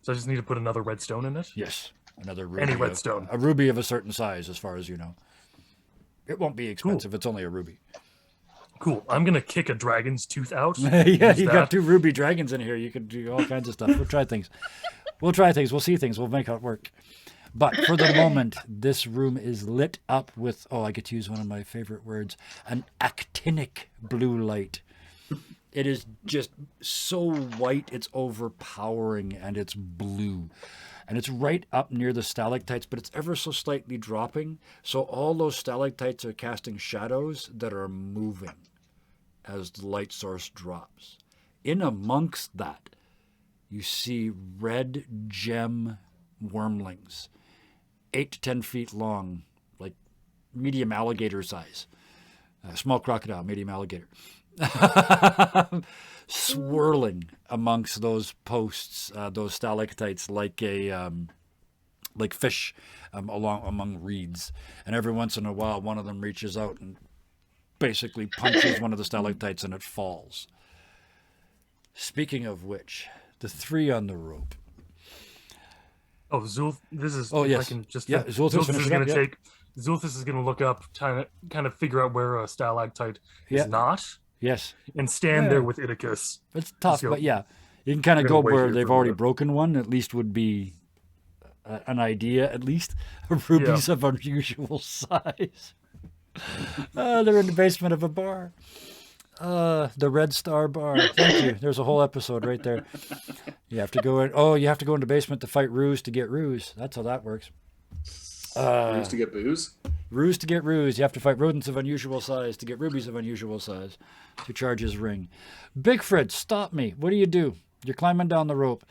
So I just need to put another red stone in it. Yes, another ruby. Any red of- stone. A ruby of a certain size, as far as you know. It won't be expensive. It's only a ruby. Cool. I'm gonna kick a dragon's tooth out. Yeah, Use you got that. 2 ruby dragons in here. You can do all kinds of stuff. We'll try things. We'll see things. We'll make it work. But for the moment, this room is lit up with, I get to use one of my favorite words, an actinic blue light. It is just so white, it's overpowering, and it's blue. And it's right up near the stalactites, but it's ever so slightly dropping. So all those stalactites are casting shadows that are moving as the light source drops. In amongst that, you see red gem wormlings, 8 to 10 feet long, like medium alligator size. Small crocodile, medium alligator. swirling amongst those posts, those stalactites, like like fish among reeds. And every once in a while, one of them reaches out and basically punches one of the stalactites, and it falls. Speaking of which, the three on the rope. Oh, Zulf. This is. Oh, if yes. I can just. Yeah, Zulfus is going to take. Zulfus is going to look up, kind of figure out where a stalactite Yeah. is not, Yes. and stand there with Iticus. It's tough, Just go, but yeah. You can kind of "I'm go gonna wait where here they've for a already minute." broken one, at least would be an idea, at least. Rubies of unusual size. They're in the basement of a bar. The Red Star Bar. Thank you. There's a whole episode right there. You have to go in. Oh, you have to go in the basement to fight Ruse to get Ruse. That's how that works. Ruse to get booze. Ruse to get Ruse. You have to fight rodents of unusual size to get rubies of unusual size to charge his ring. Big Fred, stop me. What do? You're climbing down the rope.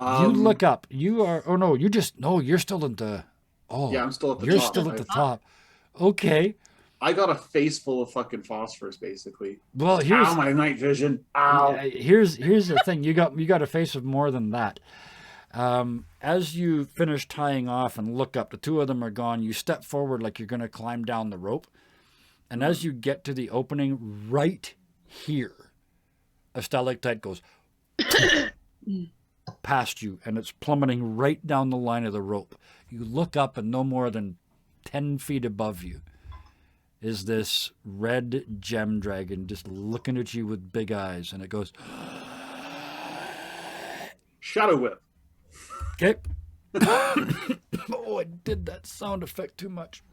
You look up. You are. Oh no, you're still in the. Oh, Yeah, I'm still at the you're top. still at the top. Okay. I got a face full of fucking phosphorus, basically. Well, Ow, my night vision. Ow. Here's the thing. You got a face of more than that. As you finish tying off and look up, the two of them are gone. You step forward like you're going to climb down the rope. And as you get to the opening right here, a stalactite goes past you, and it's plummeting right down the line of the rope. You look up, and no more than 10 feet above you is this red gem dragon just looking at you with big eyes, and it goes, Shadow Whip. okay. Oh, I did that sound effect too much.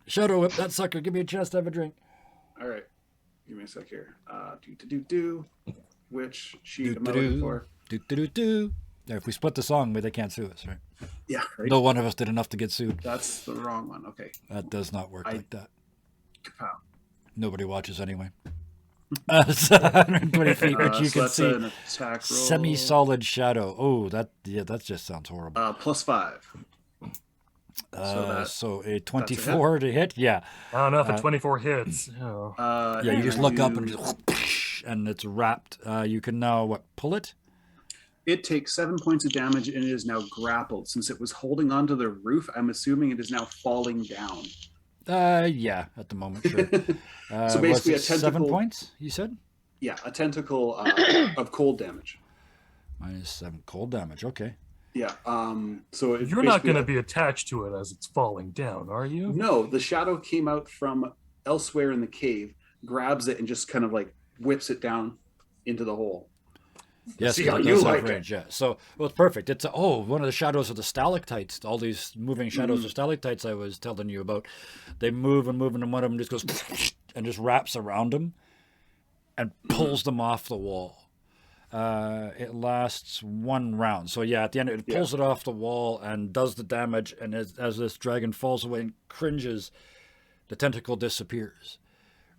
Shadow Whip, that sucker. Give me a chance to have a drink. All right. Give me a sec here. Which sheet am I looking for? Now, if we split the song, they can't sue us, right? Yeah, right. No one of us did enough to get sued. That's the wrong one. Okay. That does not work like that. Kapow. Nobody watches anyway. It's 120 feet, which you so can that's see. an attack roll. Semi-solid shadow. Oh, that just sounds horrible. +5. So a 24 to hit. Yeah. I don't know if a 24 hits. Oh. Yeah, you just look up and and it's wrapped. You can now pull it? It takes 7 points of damage and it is now grappled. Since it was holding onto the roof, I'm assuming it is now falling down. Yeah, at the moment, sure. So basically a tentacle. 7 points, you said? Yeah, a tentacle of cold damage. -7 cold damage. Okay. Yeah. So You're not going to be attached to it as it's falling down, are you? No, the shadow came out from elsewhere in the cave, grabs it, and just kind of like whips it down into the hole. Yes, See how it you does like have range. Yeah. So it's perfect. It's one of the shadows of the stalactites. All these moving shadows of stalactites I was telling you about. They move and move, and one of them just goes and just wraps around them and pulls them off the wall. It lasts 1 round. So yeah, at the end it pulls it off the wall and does the damage. And as this dragon falls away and cringes, the tentacle disappears,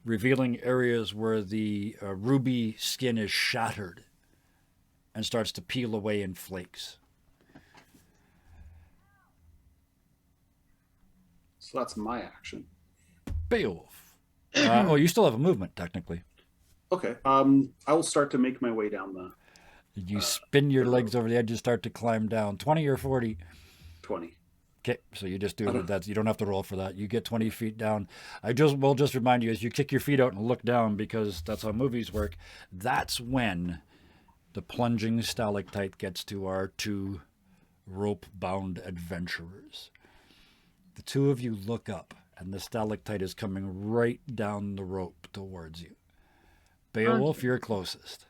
revealing areas where the ruby skin is shattered and starts to peel away in flakes. So that's my action. Beowulf. You still have a movement, technically. Okay. I will start to make my way down the... You spin your legs over the edge and start to climb down. 20 or 40? 20. Okay, so you just do that. You don't have to roll for that. You get 20 feet down. Will just remind you, as you kick your feet out and look down, because that's how movies work, that's when the plunging stalactite gets to our 2 rope-bound adventurers. The 2 of you look up, and the stalactite is coming right down the rope towards you. Beowulf, you're closest.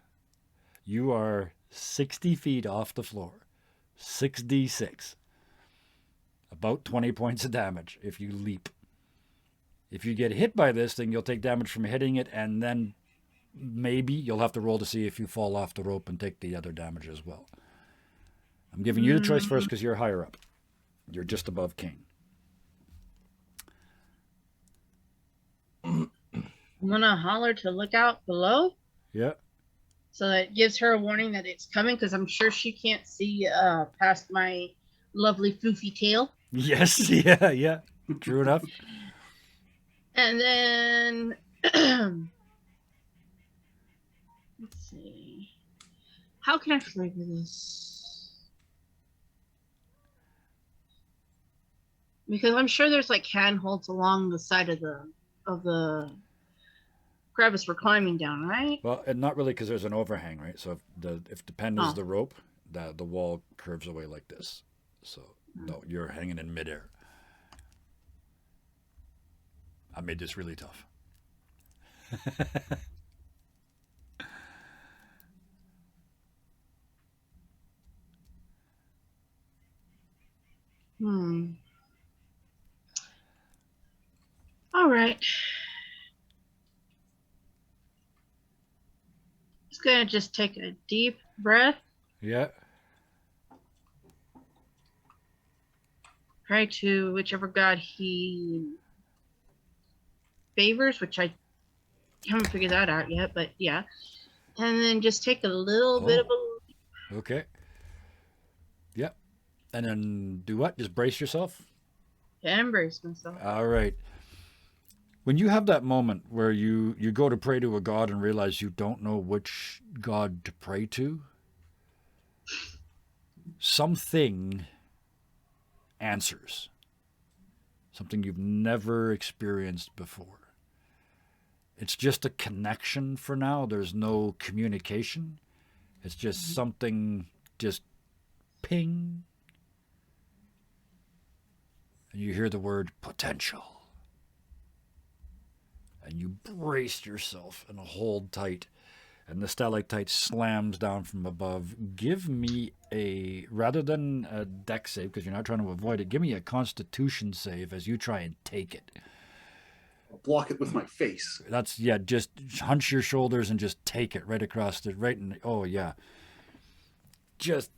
You are 60 feet off the floor. 6d6. About 20 points of damage if you leap. If you get hit by this thing, you'll take damage from hitting it, and then maybe you'll have to roll to see if you fall off the rope and take the other damage as well. I'm giving you the choice first because you're higher up. You're just above King. I'm gonna holler to look out below. Yeah. So that gives her a warning that it's coming, because I'm sure she can't see past my lovely foofy tail. Yes, yeah. True enough. And then see. How can I flavor this? Because I'm sure there's like handholds along the side of the crevice we're climbing down, right? Well, and not really, because there's an overhang, right? So if the pen is Oh. the rope, the wall curves away like this. So no, you're hanging in midair. I made this really tough. All right. Just gonna just take a deep breath. Yeah. Pray to whichever god he favors, which I haven't figured that out yet, but yeah. And then just take a little bit of a... Okay. Yep. And then do what? Just brace yourself? Yeah, embrace myself. All right. When you have that moment where you go to pray to a god and realize you don't know which god to pray to, something answers. Something you've never experienced before. It's just a connection for now. There's no communication. It's just something just ping. And you hear the word potential. And you brace yourself and hold tight. And the stalactite slams down from above. Give me rather than a dex save, because you're not trying to avoid it, give me a constitution save as you try and take it. I'll block it with my face. That's, yeah, just hunch your shoulders and just take it right across oh yeah. Just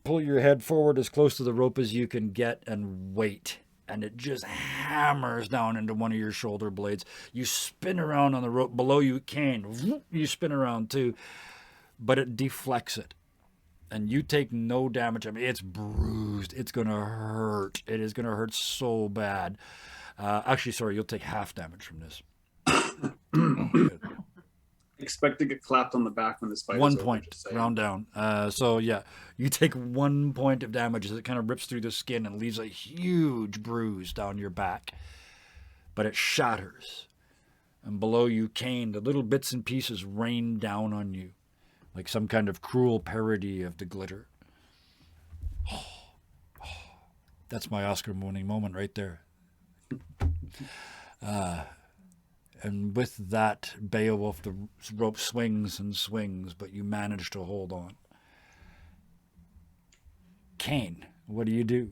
pull your head forward as close to the rope as you can get and wait. And it just hammers down into one of your shoulder blades. You spin around on the rope below you, you spin around too, but it deflects it. And you take no damage. I mean, it's bruised. It's going to hurt. It is going to hurt so bad. Actually, sorry, you'll take half damage from this. Expect to get clapped on the back when the spider's 1 over, point, just saying. round down. So yeah, you take 1 point of damage as it kind of rips through the skin and leaves a huge bruise down your back. But it shatters. And below you, Kane, the little bits and pieces rain down on you, like some kind of cruel parody of the glitter. That's my Oscar-winning moment right there. And with that, Beowulf, the rope swings and swings, but you manage to hold on. Kane, what do you do?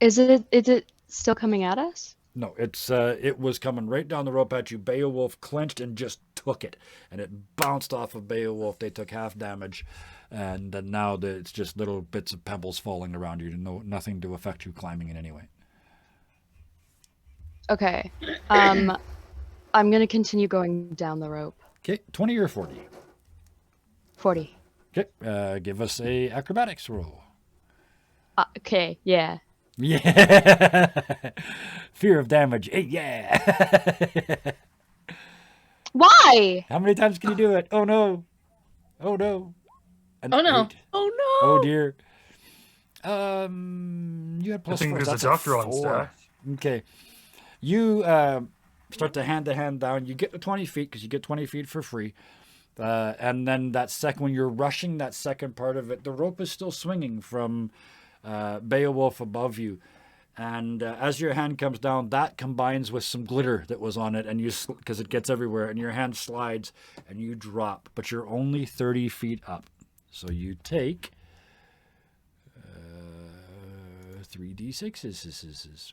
Is it still coming at us? No, it was coming right down the rope at you. Beowulf clenched and just took it, and it bounced off of Beowulf. They took half damage, and now it's just little bits of pebbles falling around you. Nothing to affect you climbing in any way. Okay. I'm gonna continue going down the rope. Okay, 20 or 40? 40. Okay, give us a acrobatics roll. Okay, yeah. Yeah. Fear of damage. Yeah. Why? How many times can you do it? Oh no. Oh no. Oh, no. 8. Oh no! Oh dear. You had I plus think 4. there's That's a doctor on 4. staff. Okay. You start to hand down. You get to 20 feet because you get 20 feet for free. And then that second, when you're rushing that second part of it, the rope is still swinging from Beowulf above you. And as your hand comes down, that combines with some glitter that was on it, and because it gets everywhere, and your hand slides and you drop. But you're only 30 feet up. So you take 3d6s.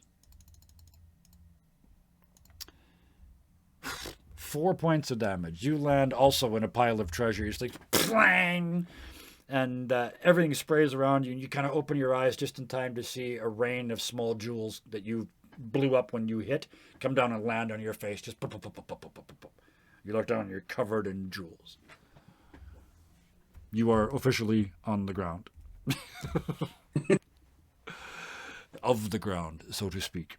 4 points of damage. You land also in a pile of treasure. You just like, plang! And everything sprays around you, and you kind of open your eyes just in time to see a rain of small jewels that you blew up when you hit come down and land on your face. Just pop, pop, pop, pop, pop, pop, pop, pop. You look down and you're covered in jewels. You are officially on the ground. Of the ground, so to speak.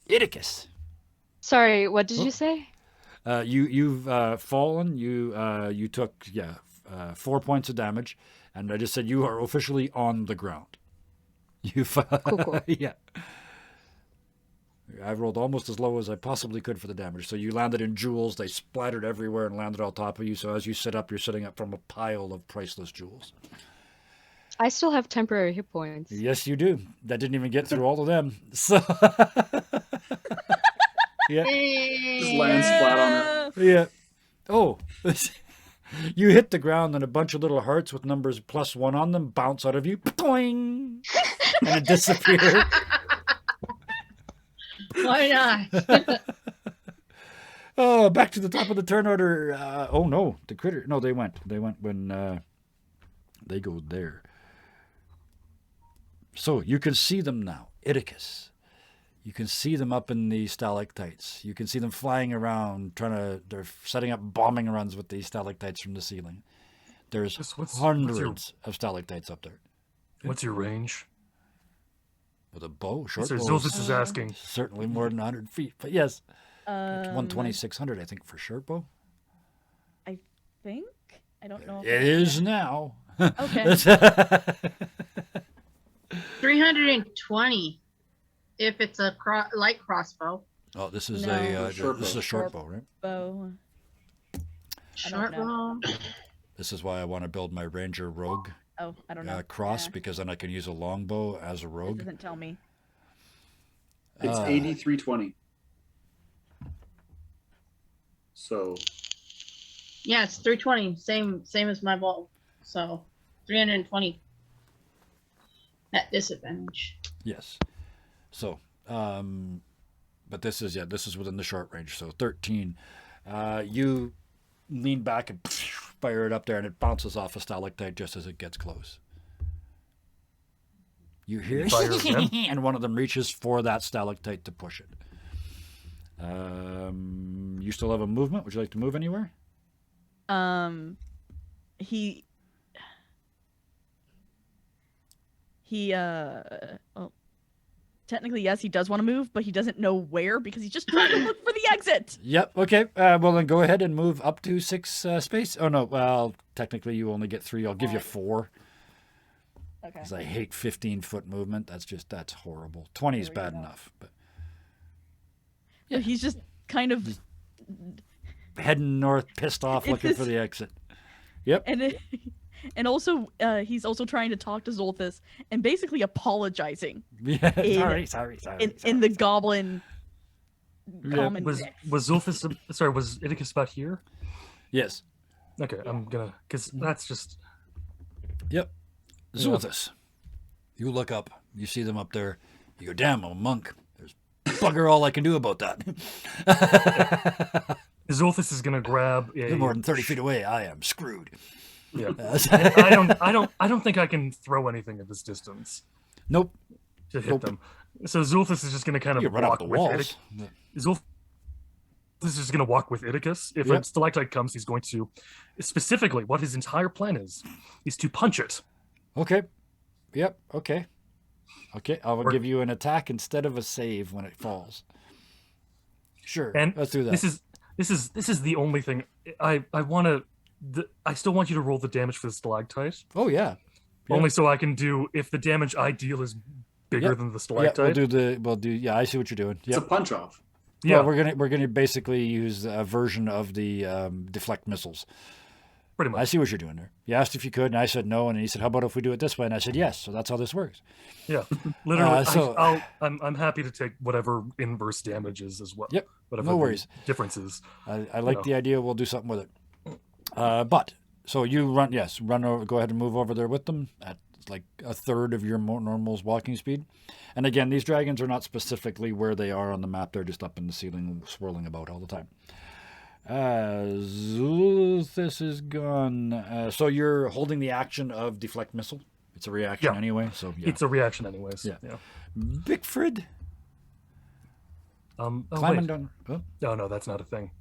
Idicus. Sorry, what did you say? You've fallen. You took 4 points of damage, and I just said you are officially on the ground. You've Cool. yeah. I rolled almost as low as I possibly could for the damage. So you landed in jewels. They splattered everywhere and landed on top of you. So as you sit up, you're sitting up from a pile of priceless jewels. I still have temporary hit points. Yes, you do. That didn't even get through all of them. So yeah, Just lands flat on it. yeah. Oh, you hit the ground and a bunch of little hearts with numbers +1 on them bounce out of you. Boing! And it disappeared. Why not? Oh, back to the top of the turn order. Oh no, the critter. No, they went. They went when they go there. So you can see them now, Iticus. You can see them up in the stalactites. You can see them flying around, they're setting up bombing runs with these stalactites from the ceiling. There's hundreds of stalactites up there. What's your range? With a bow, short So bow. Zulfus is asking. Certainly more than 100 feet, but yes. Um, 1,2600, I think, for short bow. I think. I don't know. It is now. Okay. 320 if it's a light crossbow. Oh, this is No. a Short this is bow. a short bow, right? Bow. Short bow. This is why I want to build my ranger rogue Oh, I don't know. cross, Yeah, because then I can use a longbow as a it rogue. doesn't tell me. It's 8320. So Yeah, it's 320. Same as my bow. So 320 at disadvantage. Yes. So, but this is within the short range. So 13. You lean back and fire it up there, and it bounces off a stalactite just as it gets close. You hear Fire again? and one of them reaches for that stalactite to push it. You still have a movement. Would you like to move anywhere? He well, technically yes, he does want to move, but he doesn't know where because he's just trying to look for the exit. Yep. Okay. Well, then go ahead and move up to 6 space. Oh no. Well, technically you only get 3. I'll give you 4 Okay. because I hate 15-foot movement. That's horrible. 20 is There we bad go. enough, but So he's just kind of heading north, pissed off, It looking is- for the exit. Yep. and also he's also trying to talk to Zolthus and basically apologizing Yeah. in- Sorry. in the goblin Yeah, common Was text. Zulfus? Sorry, was Iticus about here? Yes. Okay, I'm gonna because that's just Yep. Zulthus. You look up. You see them up there. You go, damn, I'm a monk. There's bugger all I can do about that. Zulfus is gonna grab You're more than 30 feet away. I am screwed. Yeah. Uh, I don't think I can throw anything at this distance Nope. to hit Nope. them. So Zulfus is just gonna kind You of run up walk the with walls. Zulfus is just gonna walk with Iticus. If Yep. a stalactite comes, he's going to specifically what his entire plan is to punch it. Okay. Yep. Okay. I will Or- give you an attack instead of a save when it falls. Sure. And let's do that. this is the only thing I want to. I still want you to roll the damage for the stalactite, Oh yeah. Yep. only so I can do if the damage I deal is bigger Yep. than the Yeah, stalactite. yeah, I see what you're doing. it's a Yep. punch off. Yeah, Well, we're gonna basically use a version of the deflect missiles. pretty I much. see what you're doing there. You asked if you could, and I said no, and he said, "How about if we do it this way?" And I said yes. So that's how this works. Yeah, literally. so- I'm happy to take whatever inverse damage is as well. Yep, Whatever no the worries. differences. I like Yeah. the idea. We'll do something with it. But so you run over. Go ahead and move over there with them at like a third of your normal walking speed. And again, these dragons are not specifically where they are on the map. They're just up in the ceiling, swirling about all the time. Zulthus is gone. So you're holding the action of deflect missile. It's a reaction Yeah. anyway. So yeah. It's a reaction, anyways. Yeah. Yeah. Bickford Oh, climbing wait. down. Oh, No, that's not a thing.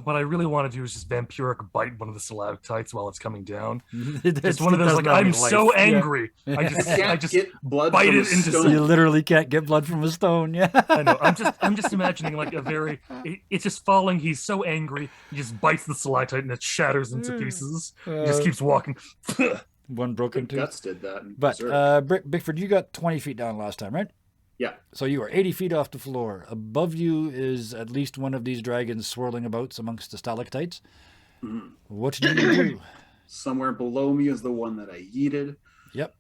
what I really want to do is just vampiric bite one of the stalactites while it's coming down. It's Just one of those, like, I'm so angry. Yeah. I Can't just get blood bite from a it into stone. You literally can't get blood from a stone. Yeah. I know. I'm just imagining like a very. It's just falling. He's so angry. He just bites the stalactite and it shatters into pieces. He just keeps walking. One broken tooth. Guts did that. In But Berserk. Bickford, you got 20 feet down last time, right? Yeah. So you are 80 feet off the floor. Above you is at least one of these dragons swirling about amongst the stalactites. Mhm. What do you do? Somewhere below me is the one that I yeeted. Yep.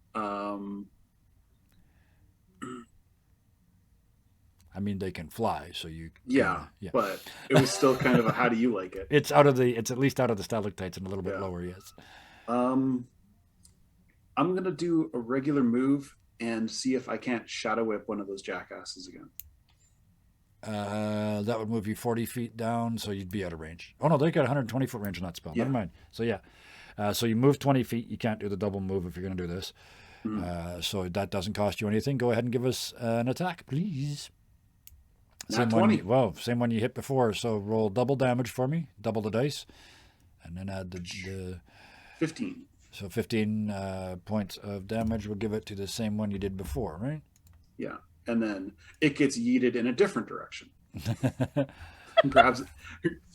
I mean, they can fly, so you. Yeah, Yeah. but it was still kind of a how do you like it? It's out of the. It's at least out of the stalactites and a little bit Yeah. lower. Yes. I'm gonna do a regular move and see if I can't shadow whip one of those jackasses again. That would move you 40 feet down, so you'd be out of range. Oh no, they got 120 foot range on that spell. Yeah. Never mind. So yeah, so you move 20 feet. You can't do the double move if you're going to do this. So that doesn't cost you anything. Go ahead and give us an attack, please. Nat Same 20. one. Well, same one you hit before. So roll double damage for me. Double the dice, and then add the 15. so 15 points of damage. We'll give it to the same one you did before, right? Yeah, and then it gets yeeted in a different direction. Grabs it.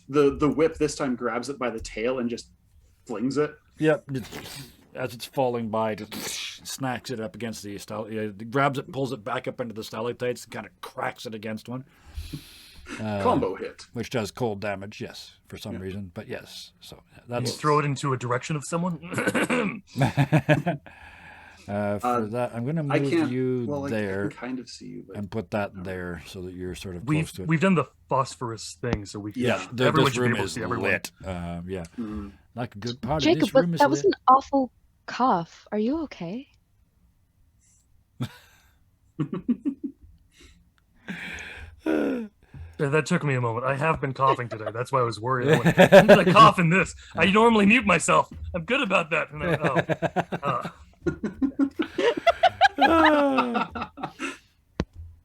The whip this time grabs it by the tail and just flings it. Yep. As it's falling by, just snacks it up against the grabs it, pulls it back up into the stalactites, and kind of cracks it against one. Combo hit. Which does cold damage, yes, for some reason. But yes, so You that's throw it into a direction of someone. for that. I'm going to I move can't. you Well, I there can kind of see you, but and put that there so that you're sort of close to it. We've done the phosphorus thing, so we Yeah. everyone This should be room able to is see everyone. lit. Yeah, Mhm. like a good party. Jacob, This but room is that was lit. an awful cough. Are you okay? That took me a moment. I have been coughing today. That's why I was worried. I'm like, when did I cough in this? I normally mute myself. I'm good about that. And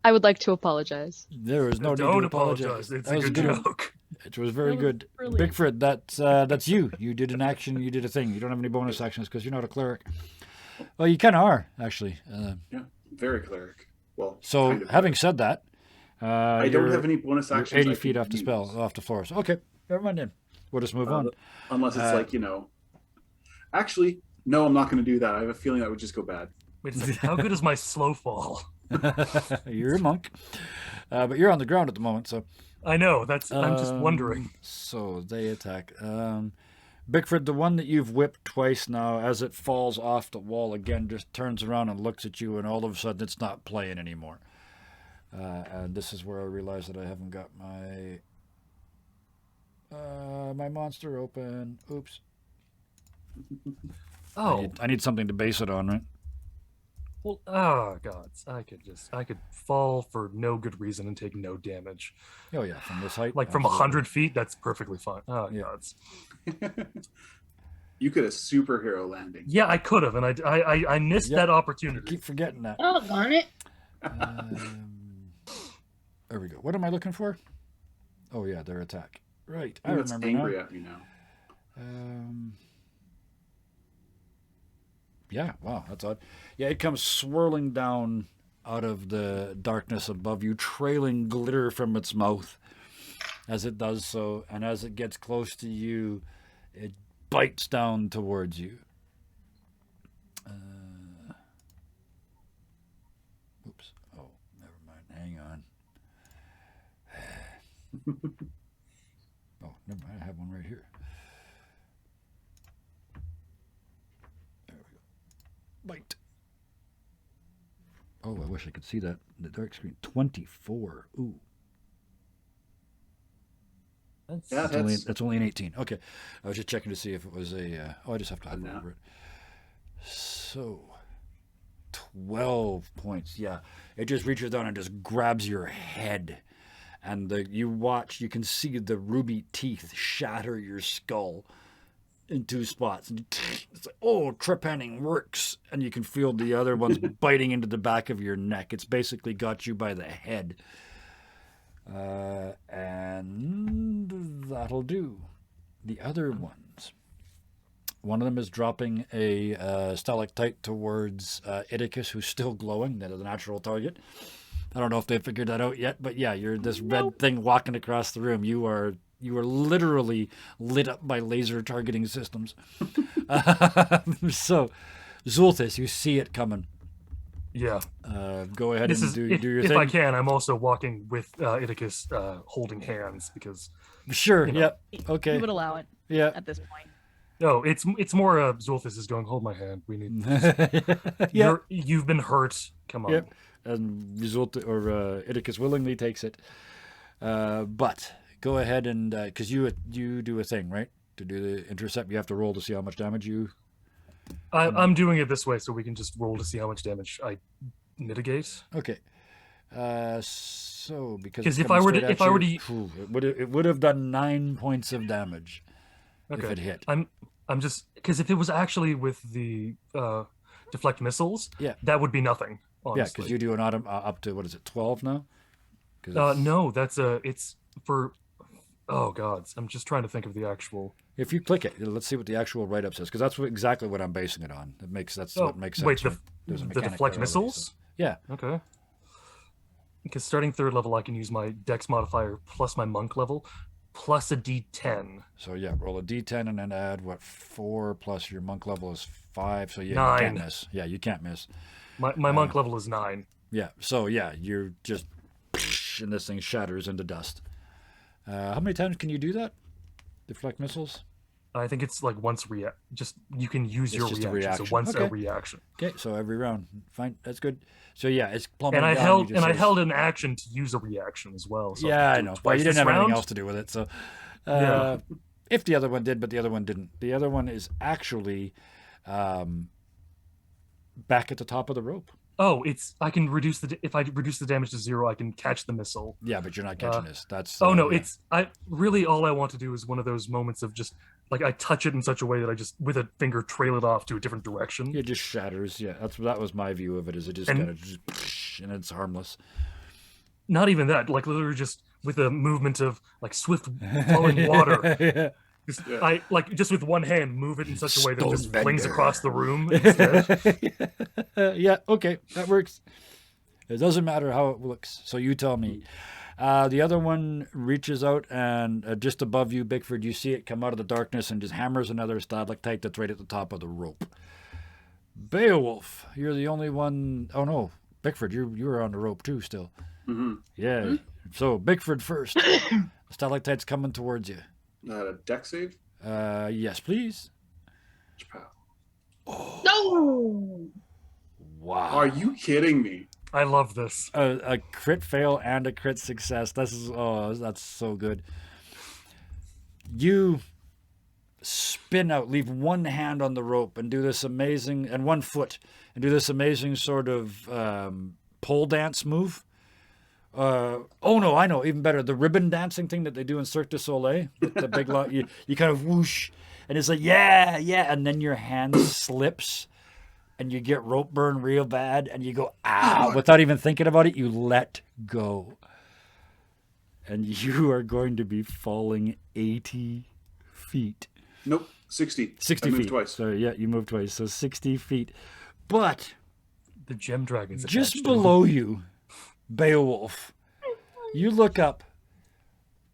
I would like to apologize. There is no need don't to apologize. It's That a was good one. joke. It was very That was good. brilliant. Bigford, that's you. You did an action. You did a thing. You don't have any bonus actions because you're not a cleric. Well, you kind of are actually. Yeah, very cleric. Well, So, kind of having cleric. said that, I don't have any bonus you're actions. 80 I feet can off the use. spell, off the floor. So, okay, never mind then. We'll just move on. Unless it's like, actually, no, I'm not going to do that. I have a feeling that would just go bad. Wait a second. How good is my slow fall? You're a monk, but you're on the ground at the moment, so. I know. I'm just wondering. So they attack. Bickford, the one that you've whipped twice now, as it falls off the wall again, just turns around and looks at you, and all of a sudden it's not playing anymore. And this is where I realize that I haven't got my my monster open. Oops. Oh, I need something to base it on, right? well, oh god, I could fall for no good reason and take no damage. Oh yeah, from this height. Like from absolutely. 100 feet, that's perfectly fine. Oh Yeah. gods. You could have superhero landing. Yeah, I could have, and I missed Yep. that I opportunity. keep forgetting that. Oh, darn it. There we go. What am I looking for? Oh yeah, their attack. Right, I It's remember angry now. at me now. Yeah, wow, that's odd. Yeah, it comes swirling down out of the darkness above you, trailing glitter from its mouth as it does so. And as it gets close to you, it bites down towards you. Oops. Oh, never mind. Hang on. Oh, never mind. I have one right here. There we go. Bite. Oh, I wish I could see that. The dark screen. 24. Ooh. Yeah, That's only an 18. Okay. I was just checking to see if it was a... I just have to hover nat. over it. So, 12 points. Yeah. It just reaches down and just grabs your head. And you can see the ruby teeth shatter your skull in two spots. And it's like, oh, trepanning works. And you can feel the other ones biting into the back of your neck. It's basically got you by the head. And that'll do. The other ones. One of them is dropping a stalactite towards Iticus, who's still glowing. That is a natural target. I don't know if they figured that out yet, but yeah, you're this red thing walking across the room. You are literally lit up by laser targeting systems. So, Zulthis, you see it coming. Yeah. Go ahead and do your if thing. I can, I'm also walking with Iticus holding hands because. Sure. You know. Yep. Okay. You would allow it. Yeah. At this point. No, it's more Zulthis is going. Hold my hand. We need. Yeah. You've been hurt. Come on. Yep. And Iticus willingly takes it. But go ahead and because you do a thing, right? To do the intercept, you have to roll to see how much damage you. I'm doing it this way so we can just roll to see how much damage I mitigate. Okay. So because if I were to it would have done 9 points of damage if it hit. I'm just because if it was actually with the deflect missiles, that would be nothing. Honestly. Yeah, because you do an up to, what is it, 12 now? No, that's it's for. Oh God, I'm just trying to think of the actual. If you click it, let's see what the actual write-up says, because that's exactly what I'm basing it on. That's what makes sense. Wait, the deflect missiles? So. Yeah. Okay. Because starting 3rd level, I can use my Dex modifier plus my monk level, plus a D10. So yeah, roll a D10 and then add 4 plus your monk level is 5. So yeah, 9. You can't miss. Yeah, you can't miss. My monk level is 9. Yeah. So yeah, you're just, and this thing shatters into dust. How many times can you do that? Deflect missiles? I think it's like once you can use your reaction. So once a reaction. Okay, so every round. Fine, that's good. So yeah, it's plumbing. And I held an action to use a reaction as well. So yeah, I know. But you didn't have anything else to do with it. So if the other one did, but the other one didn't. The other one is actually back at the top of the rope. Oh, I can reduce if I reduce the damage to 0, I can catch the missile. Yeah, but you're not catching this. That's no, I really all I want to do is one of those moments of just like I touch it in such a way that I just with a finger trail it off to a different direction. It just shatters. Yeah, that was my view of it. Is it just kind of and it's harmless. Not even that, like literally just with a movement of like swift flowing water. Yeah. I like just with one hand move it in such a way that it just flings across the room instead. Yeah, okay, that works. It doesn't matter how it looks. So you tell me. The other one reaches out and just above you, Bickford, you see it come out of the darkness and just hammers another stalactite that's right at the top of the rope. Beowulf, you're the only one. Oh no, Bickford, you were on the rope too still. Mm-hmm. Yeah. Mm-hmm. So Bickford first. Stalactite's coming towards you. A deck save? Yes, please. Oh. No! Wow. Are you kidding me? I love this. A crit fail and a crit success. That's so good. You spin out, leave one hand on the rope and do this amazing, and one foot, and do this amazing sort of pole dance move. Oh no, I know, even better. The ribbon dancing thing that they do in Cirque du Soleil. With the big you kind of whoosh, and it's like, yeah, and then your hand slips, and you get rope burn real bad, and you go, ah, without even thinking about it, you let go. And you are going to be falling 80 feet. Nope, 60. 60 I moved feet. twice. So yeah, you moved twice, so 60 feet. But the gem dragons just below you, Beowulf, you look up,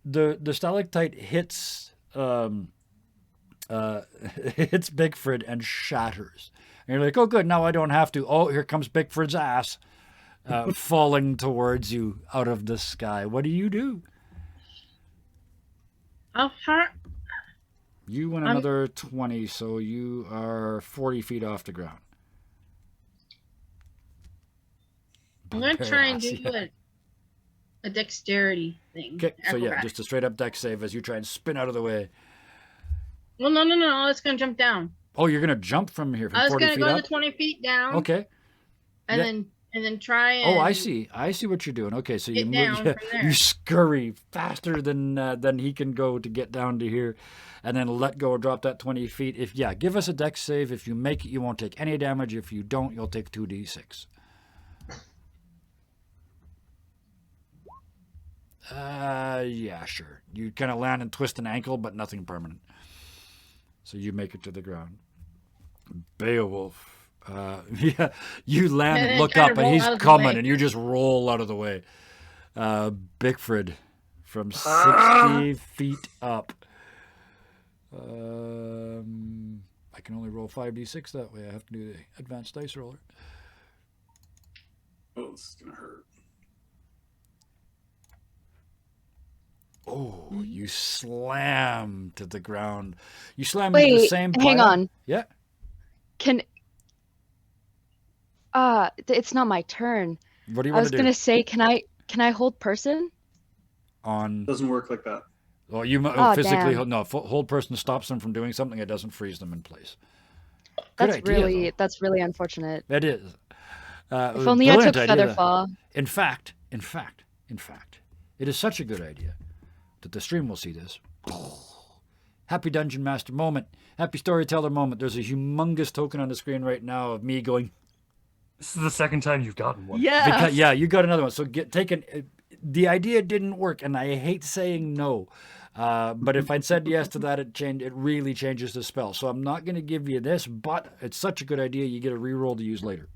the stalactite hits hits Bickford and shatters. And you're like, oh good, now I don't have to. Oh, here comes Bickford's ass falling towards you out of the sky. What do you do? You win another 20, so you are 40 feet off the ground. I'm going to try and do a dexterity thing. Okay, so yeah, just a straight up dex save as you try and spin out of the way. Well, no, I was going to jump down. Oh, you're going to jump from here, from I was 40 going feet to go up? to 20 feet down. Okay. And then try and... Oh, I see what you're doing. Okay, so you down move, from there. you scurry faster than he can go to get down to here, and then let go, drop that 20 feet. Give us a dex save. If you make it, you won't take any damage. If you don't, you'll take 2d6. Yeah, sure. You kind of land and twist an ankle, but nothing permanent. So you make it to the ground. Beowulf. Yeah, you land And and then look try to up, and roll he's out of the coming, way. and you just roll out of the way. Bickford from 60 feet up. I can only roll 5d6 that way. I have to do the advanced dice roller. Oh, this is gonna hurt. Oh, you slam to the ground. You slam into the Wait, same hang pile. on. Yeah. It's not my turn. What do you I want was to do? gonna say, can I hold person? On. Doesn't work like that. Well, you Oh, physically damn. no. Hold person stops them from doing something. It doesn't freeze them in place. Good idea, That's really unfortunate. though. It is. If only I brilliant took idea. Featherfall. In fact, it is such a good idea that the stream will see this. Happy Dungeon Master moment. Happy Storyteller moment. There's a humongous token on the screen right now of me going. This is the second time you've gotten one. Yeah. Because, yeah, you got another one. So the idea didn't work, and I hate saying no. But if I'd said yes to that, it really changes the spell. So I'm not going to give you this, but it's such a good idea. You get a reroll to use later.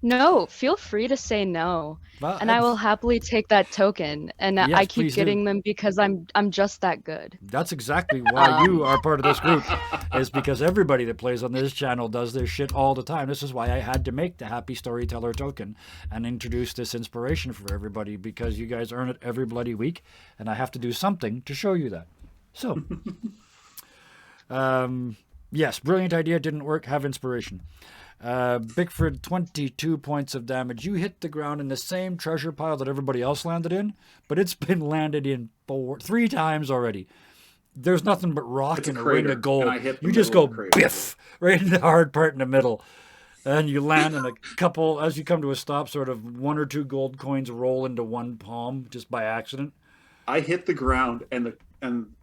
No, feel free to say no, Well, and I will happily take that token. And Yes, I keep please do. getting them because I'm just that good. That's exactly why you are part of this group, is because everybody that plays on this channel does this shit all the time. This is why I had to make the Happy Storyteller token and introduce this inspiration for everybody, because you guys earn it every bloody week, and I have to do something to show you that. So, yes, brilliant idea, didn't work, have inspiration. Bickford, 22 points of damage. You hit the ground in the same treasure pile that everybody else landed in, but it's been landed in 3 times already. There's nothing but rock It's a and a crater, ring of gold. and I hit the You just middle go of the crater. biff right in the hard part in the middle. And you land in a couple, as you come to a stop, sort of 1 or 2 gold coins roll into one palm just by accident. I hit the ground, and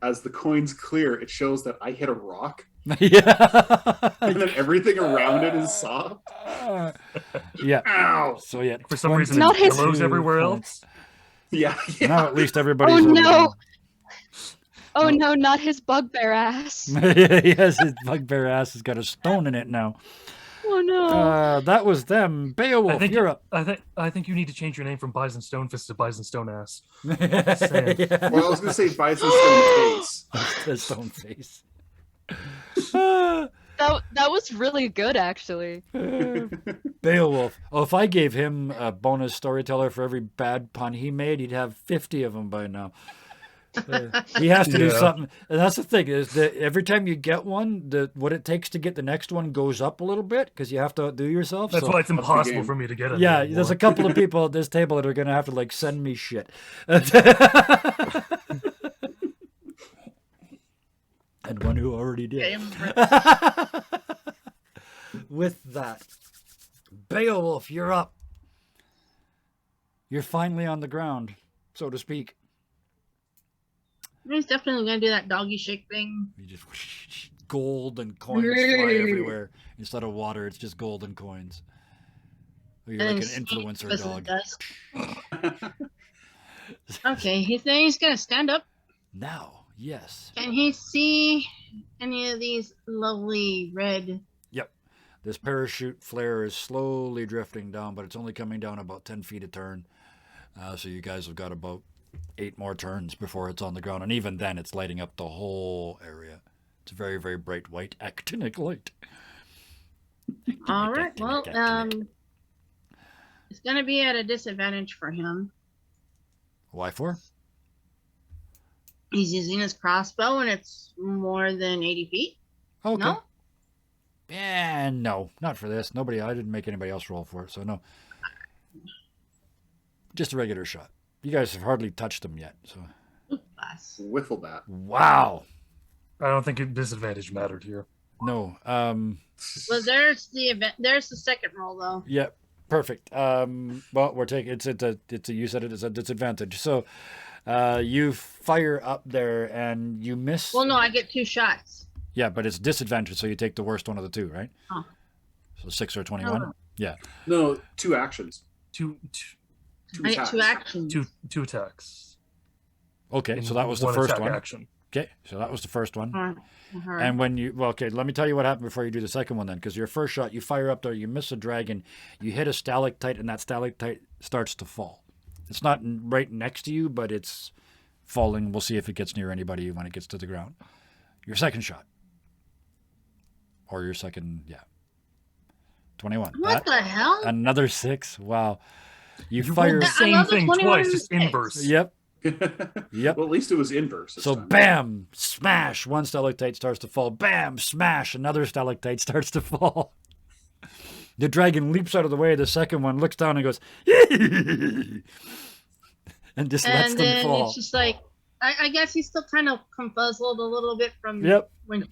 as the coins clear, it shows that I hit a rock, Yeah. and then everything around it is soft. Yeah. Ow! So yeah. For some reason, Not it his- glows everywhere else. Yeah. Now at least everybody's Oh on no! the- Oh no, not his bugbear ass. Yes, his bugbear ass has got a stone in it now. Oh no. That was them. Beowulf, you're up. I think you need to change your name from Bison Stonefist to Bison Stone Ass. Yeah. Well, I was going to say Bison Stone Face. The stone face. That was really good, actually. Beowulf. Oh, if I gave him a bonus storyteller for every bad pun he made, he'd have 50 of them by now. He has to do Yeah. something, and that's the thing, is that every time you get one, what it takes to get the next one goes up a little bit, because you have to do yourself. That's so, why it's impossible game. for me to get it. yeah, anymore. there's a couple of people at this table that are going to have to like send me shit. And one who already did. With that, Beowulf, you're up. You're finally on the ground, so to speak. He's definitely gonna do that doggy shake thing. You just gold and coins fly everywhere. Instead of water, it's just gold and coins. You're And like an then influencer goes to dog. the dust. Okay, he's gonna stand up. Now, yes. Can he see any of these lovely red? Yep. This parachute flare is slowly drifting down, but it's only coming down about 10 feet a turn. So you guys have got about 8 more turns before it's on the ground. And even then, it's lighting up the whole area. It's a very, very bright white actinic light. All right. Well, Actinic. it's gonna be at a disadvantage for him. Why for? He's using his crossbow, and it's more than 80 feet. Okay. No. Yeah, no, not for this. I didn't make anybody else roll for it, so no. Just a regular shot. You guys have hardly touched them yet, so. Pass. Wiffle bat. Wow. I don't think disadvantage mattered here. No. Well, there's the event. There's the second roll, though. Yeah, perfect. Well, we're taking it's a you said it's a disadvantage. So, you fire up there and you miss. Well, no, I get 2 shots. Yeah, but it's disadvantage, so you take the worst one of the 2, right? Oh. So 6 or 21. Oh. Yeah. No, 2 actions. Two I get 2 actions. two attacks. Okay, in so that was the one first attack one. action. Okay, so that was the first one. Uh-huh. And when you, well, okay, let me tell you what happened before you do the second one then, because your first shot, you fire up there, you miss a dragon, you hit a stalactite, and that stalactite starts to fall. It's not right next to you, but it's falling. We'll see if it gets near anybody when it gets to the ground. Your second shot. Or your second, yeah. 21. What the hell? Another 6. Wow. You You fire. rolled the I same love the thing 21 twice, and just 6. inverse. Yep. Well, at least it was inverse. This So time. bam, smash, one stalactite starts to fall. Bam, smash, another stalactite starts to fall. The dragon leaps out of the way. The second one looks down and goes, and just lets And them then fall. it's just like, I guess he's still kind of confuzzled a little bit from Yep. when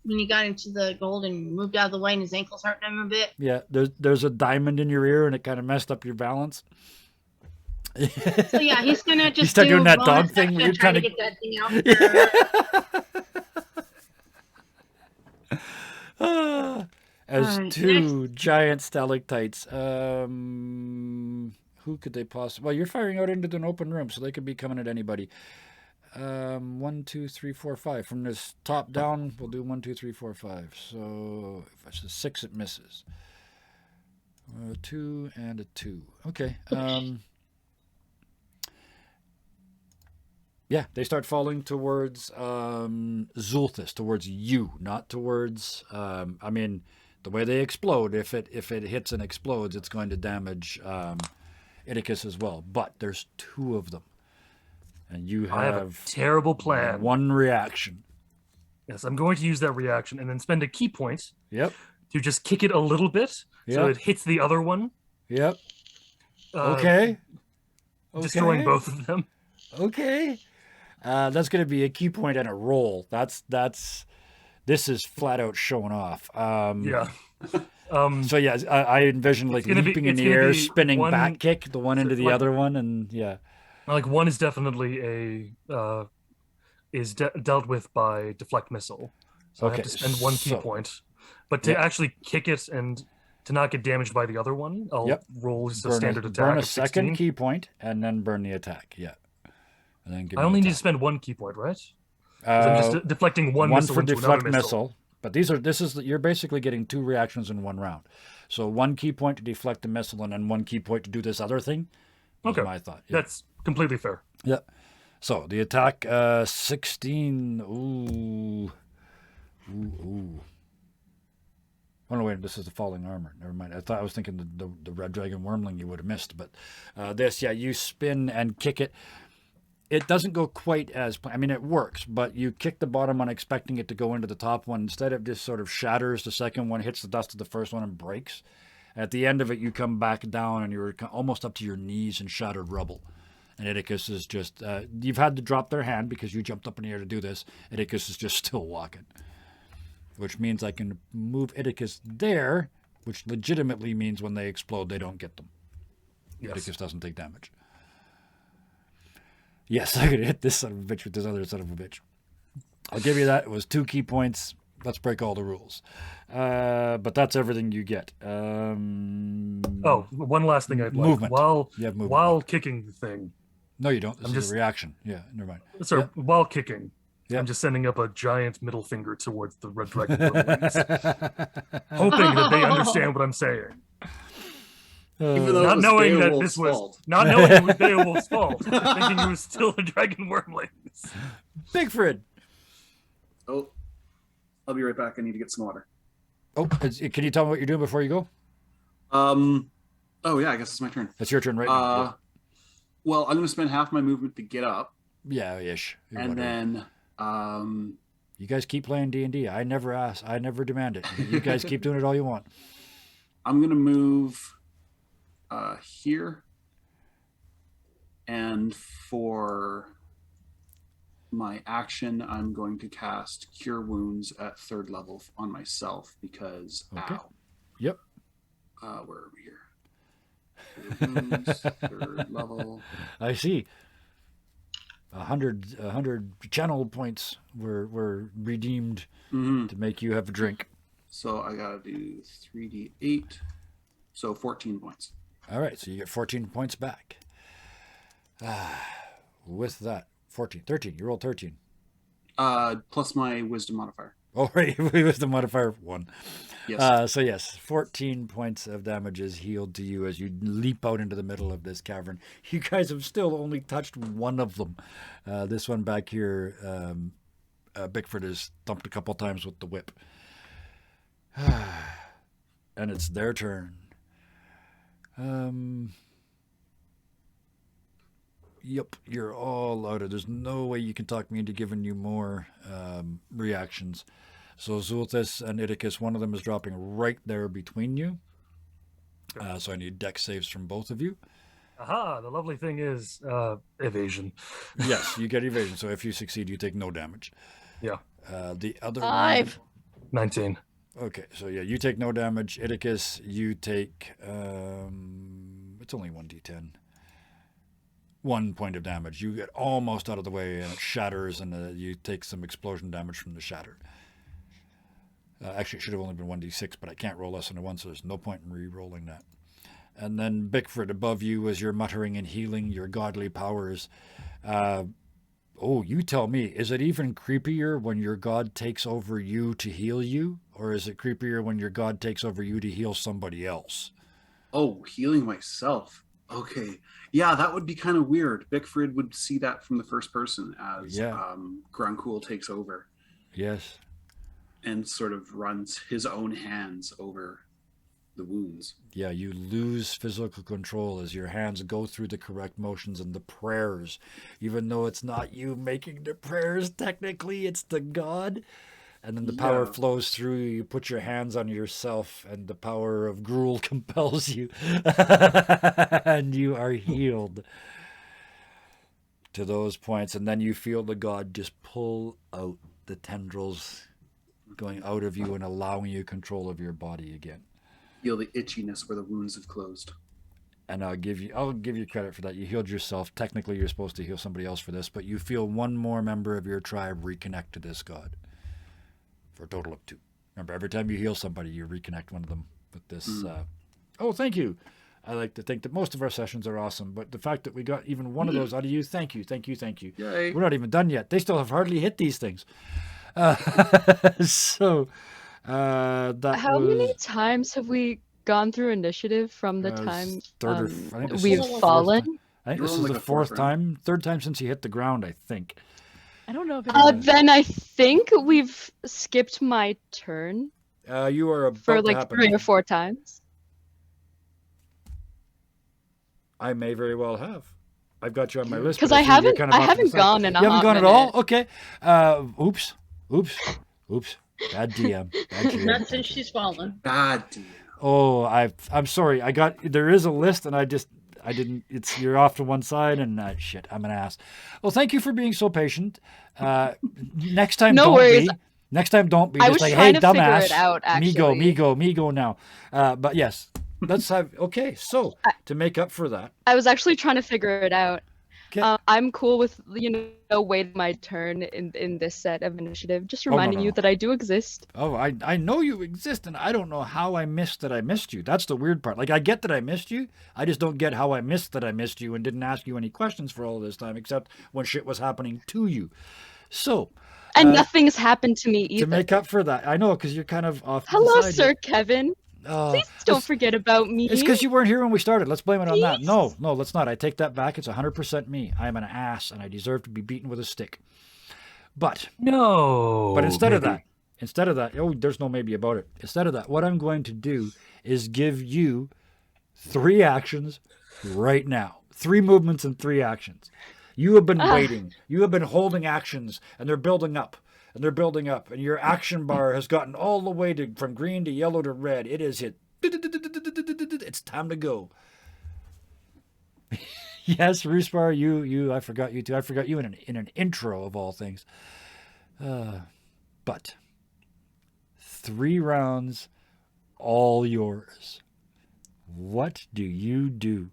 he got into the gold and moved out of the way and his ankles hurting him a bit. Yeah, there's a diamond in your ear and it kind of messed up your balance. So yeah, he's gonna just start doing that bonus dog thing where action, you're try to trying get that thing out. As Alright, two giant stalactites. Who could they possibly? Well, you're firing out into an open room, so they could be coming at anybody. 1, 2, 3, 4, 5. From this top down, we'll do 1, 2, 3, 4, 5. So if it's a 6, it misses. 2 and a 2. Okay. Yeah, they start falling towards Zulthus, towards you, not towards. I mean, the way they explode, if it hits and explodes, it's going to damage Idicus as well. But there's 2 of them, and you I have a terrible plan. 1 reaction. Yes, I'm going to use that reaction and then spend a key point Yep. to just kick it a little bit so Yep. it hits the other one. Yep. uh, Okay. Destroying Okay. both of them. Okay. That's going to be a key point and a roll. This is flat out showing off. Yeah. So yeah, I envision like gonna be- leaping in it's the gonna air, be spinning one- back kick, the one into the like- other one, and yeah. Like one is definitely dealt with by deflect missile. So I Okay, have to spend 1 key so- point. But to Yeah. actually kick it and to not get damaged by the other one, I'll Yep. roll just a Burn standard a, attack burn a of second 16. key point and then burn the attack. Yeah. And then give I me only the need to attack. spend 1 key point, right? 'Cause I'm just deflecting one missile for into deflect another missile. But you're basically getting 2 reactions in 1 round. So 1 key point to deflect the missile and then 1 key point to do this other thing. Was Okay. my thought. Yeah. That's completely fair. Yeah. So the attack, 16. Ooh. Ooh. Oh no, wait. This is the falling armor. Never mind. I was thinking the red dragon wormling you would have missed, but this, yeah, you spin and kick it. It doesn't go quite as. I mean, it works, but you kick the bottom one, expecting it to go into the top one. Instead, it just sort of shatters. The second one hits the dust of the first one and breaks. At the end of it, you come back down and you're almost up to your knees in shattered rubble. And Idicus is just, you've had to drop their hand because you jumped up in the air to do this. Idicus is just still walking. Which means I can move Idicus there, which legitimately means when they explode, they don't get them. Yes. Idicus doesn't take damage. Yes, I could hit this son of a bitch with this other son of a bitch. I'll give you that. It was 2 key points. Let's break all the rules. But that's everything you get. Oh, one last thing I'd like. Movement. While You have movement. while kicking the thing, No, you don't. This I'm is just- a reaction. Yeah, never mind. sorry, while kicking, Yeah. I'm just sending up a giant middle finger towards the red dragon wormlings, hoping that they understand what I'm saying. Even though it Not was knowing that Beowulf's this was fault. not knowing it was Beowulf's fault, thinking it was still a dragon wormlings. Bigford. Oh, I'll be right back. I need to get some water. Oh, can you tell me what you're doing before you go? Oh yeah, I guess it's my turn. It's your turn right now. Well, I'm going to spend half my movement to get up, Yeah, ish. and then You guys keep playing D&D. I never ask. I never demand it. You guys keep doing it all you want. I'm going to move here, and for my action, I'm going to cast Cure Wounds at 3rd level on myself because Okay. ow. Yep. Where are we here? Cure Wounds, 3rd level. I see. 100 channel points were redeemed Mhm. to make you have a drink. So I gotta do 3d8, so 14 points. All right, so you get 14 points back. With that, 14. 13. You rolled 13. Plus my wisdom modifier. Oh, right. It was the modifier of 1. Yes. So yes, 14 points of damage is healed to you as you leap out into the middle of this cavern. You guys have still only touched one of them. This one back here, Bickford has thumped a couple times with the whip. And it's their turn. Yep, you're all out of. There's no way you can talk me into giving you more reactions. So Zulthus and Idicus, one of them is dropping right there between you. So I need dex saves from both of you. Aha, the lovely thing is evasion. Yes, you get evasion. So if you succeed, you take no damage. Yeah. The other 5. 19. one. Okay, so yeah, you take no damage. Idicus, you take... it's only 1d10. 1 point of damage. You get almost out of the way and it shatters and you take some explosion damage from the shatter. Actually, it should have only been 1d6, but I can't roll less than a 1, so there's no point in re-rolling that. And then Bickford, above you, as you're muttering and healing your godly powers. You tell me, is it even creepier when your god takes over you to heal you? Or is it creepier when your god takes over you to heal somebody else? Oh, healing myself. Okay. Yeah, that would be kind of weird. Bickford would see that from the first person as Gruncool takes over. Yes. And sort of runs his own hands over the wounds. Yeah, you lose physical control as your hands go through the correct motions and the prayers. Even though it's not you making the prayers, technically it's the god. And then the power flows through you. You put your hands on yourself and the power of gruel compels you. And you are healed to those points. And then you feel the god just pull out the tendrils going out of you and allowing you control of your body again. Feel the itchiness where the wounds have closed. And I'll give you credit for that. You healed yourself. Technically, you're supposed to heal somebody else for this, but you feel one more member of your tribe reconnect to this god for a total of 2. Remember, every time you heal somebody, you reconnect one of them with this. Thank you. I like to think that most of our sessions are awesome, but the fact that we got even one of those out of you, thank you. Yay. We're not even done yet. They still have hardly hit these things. How many times have we gone through initiative from the time we've fallen? I think this is the 4th time, 3rd time since he hit the ground, I think. I don't know if it Then I think we've skipped my turn You are about for to like happen. 3 or 4 times. I may very well have. I've got you on my list. Because but I see you're haven't, kind of I off to the haven't side. gone in a You haven't hot gone at minute. all? Okay. Oops. Bad DM. Bad GM. Not since she's fallen. Bad deal. Oh, I'm sorry. There is a list and I didn't, you're off to one side and shit, I'm an ass. Well, thank you for being so patient. Next time, No don't worries. be. Next time, don't be. I Just was like, trying hey, to figure dumbass. it out, actually. Me go now. But yes, let's have, okay, so to make up for that. I was actually trying to figure it out. Okay. I'm cool with, waiting my turn in this set of initiative. Just no, reminding no. you that I do exist. Oh, I know you exist, and I don't know how I missed that I missed you. That's the weird part. Like, I get that I missed you. I just don't get how I missed that I missed you and didn't ask you any questions for all this time, except when shit was happening to you. So... And nothing's happened to me either. To make up for that. I know, because you're kind of off to Hello, the side. Sir Kevin. Please don't forget about me. It's because you weren't here when we started. Let's blame it on that. No, let's not. I take that back. It's 100% me. I am an ass, and I deserve to be beaten with a stick. But instead of that, there's no maybe about it. Instead of that, what I'm going to do is give you 3 actions right now. 3 movements and 3 actions. You have been waiting. You have been holding actions, and they're building up. And your action bar has gotten all the way from green to yellow to red. It is hit. It's time to go. Yes, Roosbar, you. I forgot you too. I forgot you in an intro of all things. But 3 rounds, all yours. What do you do?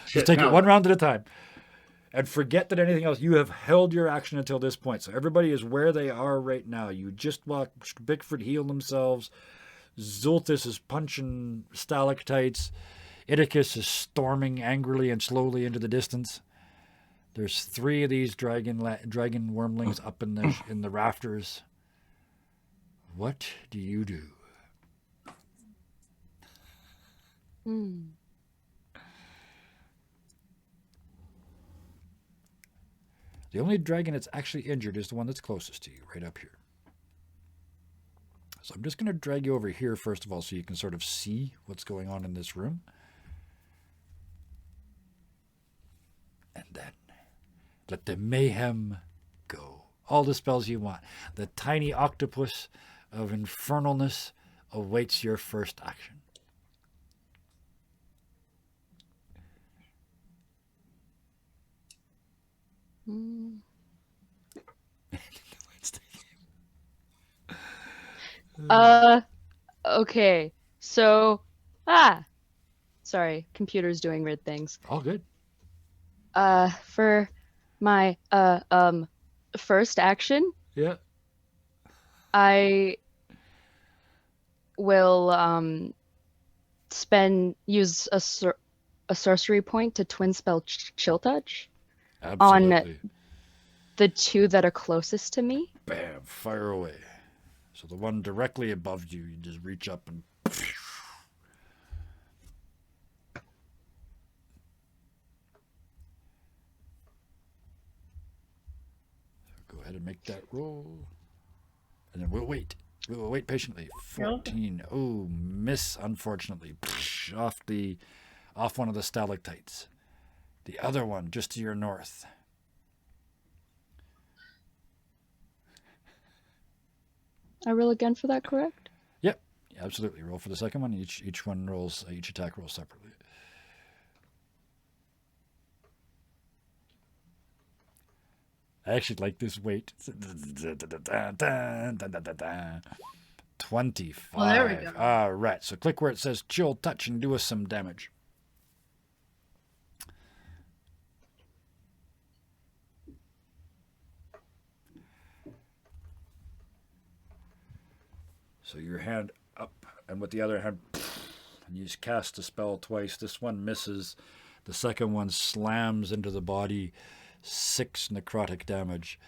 Just take it one round at a time. And forget that anything else. You have held your action until this point. So everybody is where they are right now. You just watched Bickford heal themselves. Zulthus is punching stalactites. Idicus is storming angrily and slowly into the distance. There's 3 of these dragon wormlings up in the rafters. What do you do? The only dragon that's actually injured is the one that's closest to you, right up here. So I'm just going to drag you over here, first of all, so you can sort of see what's going on in this room. And then let the mayhem go. All the spells you want. The tiny octopus of infernalness awaits your first action. Okay. So, sorry, computer's doing weird things. All good. For my first action, Yeah. I will use a sorcery point to twin spell chill touch Absolutely. on the 2 that are closest to me. Bam, fire away. So the one directly above you, you just reach up and go ahead and make that roll. And then we'll wait. We will wait patiently. 14. Oh, miss, unfortunately. Off one of the stalactites. The other one just to your north. I roll again for that, correct? Yep, absolutely. Roll for the second one. Each one rolls. Each attack rolls separately. I actually like this weight. 25. Oh, there we go. All right. So click where it says chill touch and do us some damage. So your hand up, and with the other hand, and you just cast the spell twice. This one misses. The second one slams into the body. 6 necrotic damage.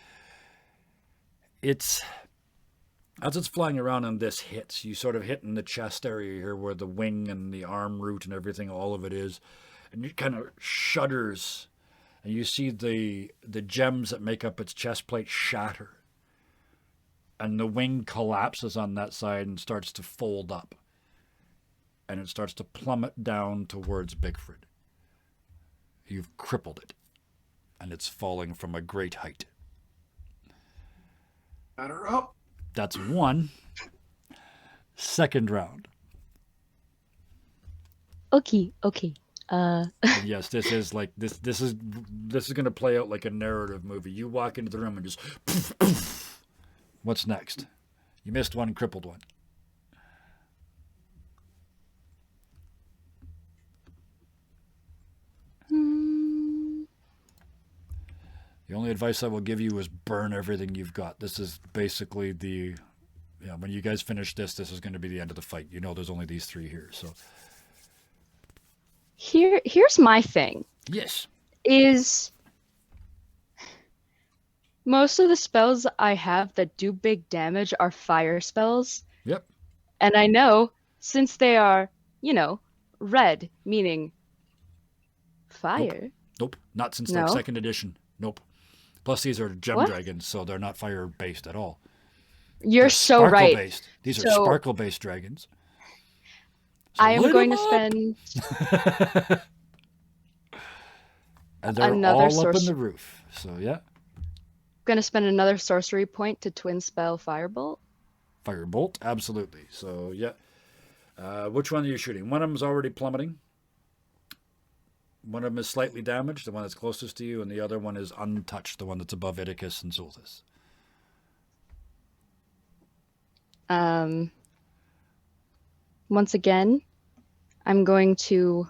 As it's flying around and this hits, you sort of hit in the chest area here where the wing and the arm root and everything, all of it is. And it kind of shudders. And you see the gems that make up its chest plate shatter. And the wing collapses on that side and starts to fold up. And it starts to plummet down towards Bigford. You've crippled it. And it's falling from a great height. Batter up. That's 1. Second round. Okay. And yes, this is going to play out like a narrative movie. You walk into the room and just poof, poof. What's next? You missed one, crippled one. The only advice I will give you is burn everything you've got. This is basically when you guys finish this is going to be the end of the fight. You know there's only these 3 here, so. Here's my thing. Yes. Is most of the spells I have that do big damage are fire spells. Yep. And I know since they are, red, meaning fire. Nope. Not since No? 2nd edition. Nope. Plus, these are gem What? dragons, so they're not fire-based at all. You're They're so right. sparkle-based. These are So- sparkle-based dragons. So I am light going 'em to up! spend And they're another all up in source- the roof. So, yeah. another sorcery point to twin spell firebolt. Firebolt, absolutely. So, yeah. Which one are you shooting? One of them is already plummeting. One of them is slightly damaged, the one that's closest to you, and the other one is untouched, the one that's above Idicus and Zulthus. Once again, I'm going to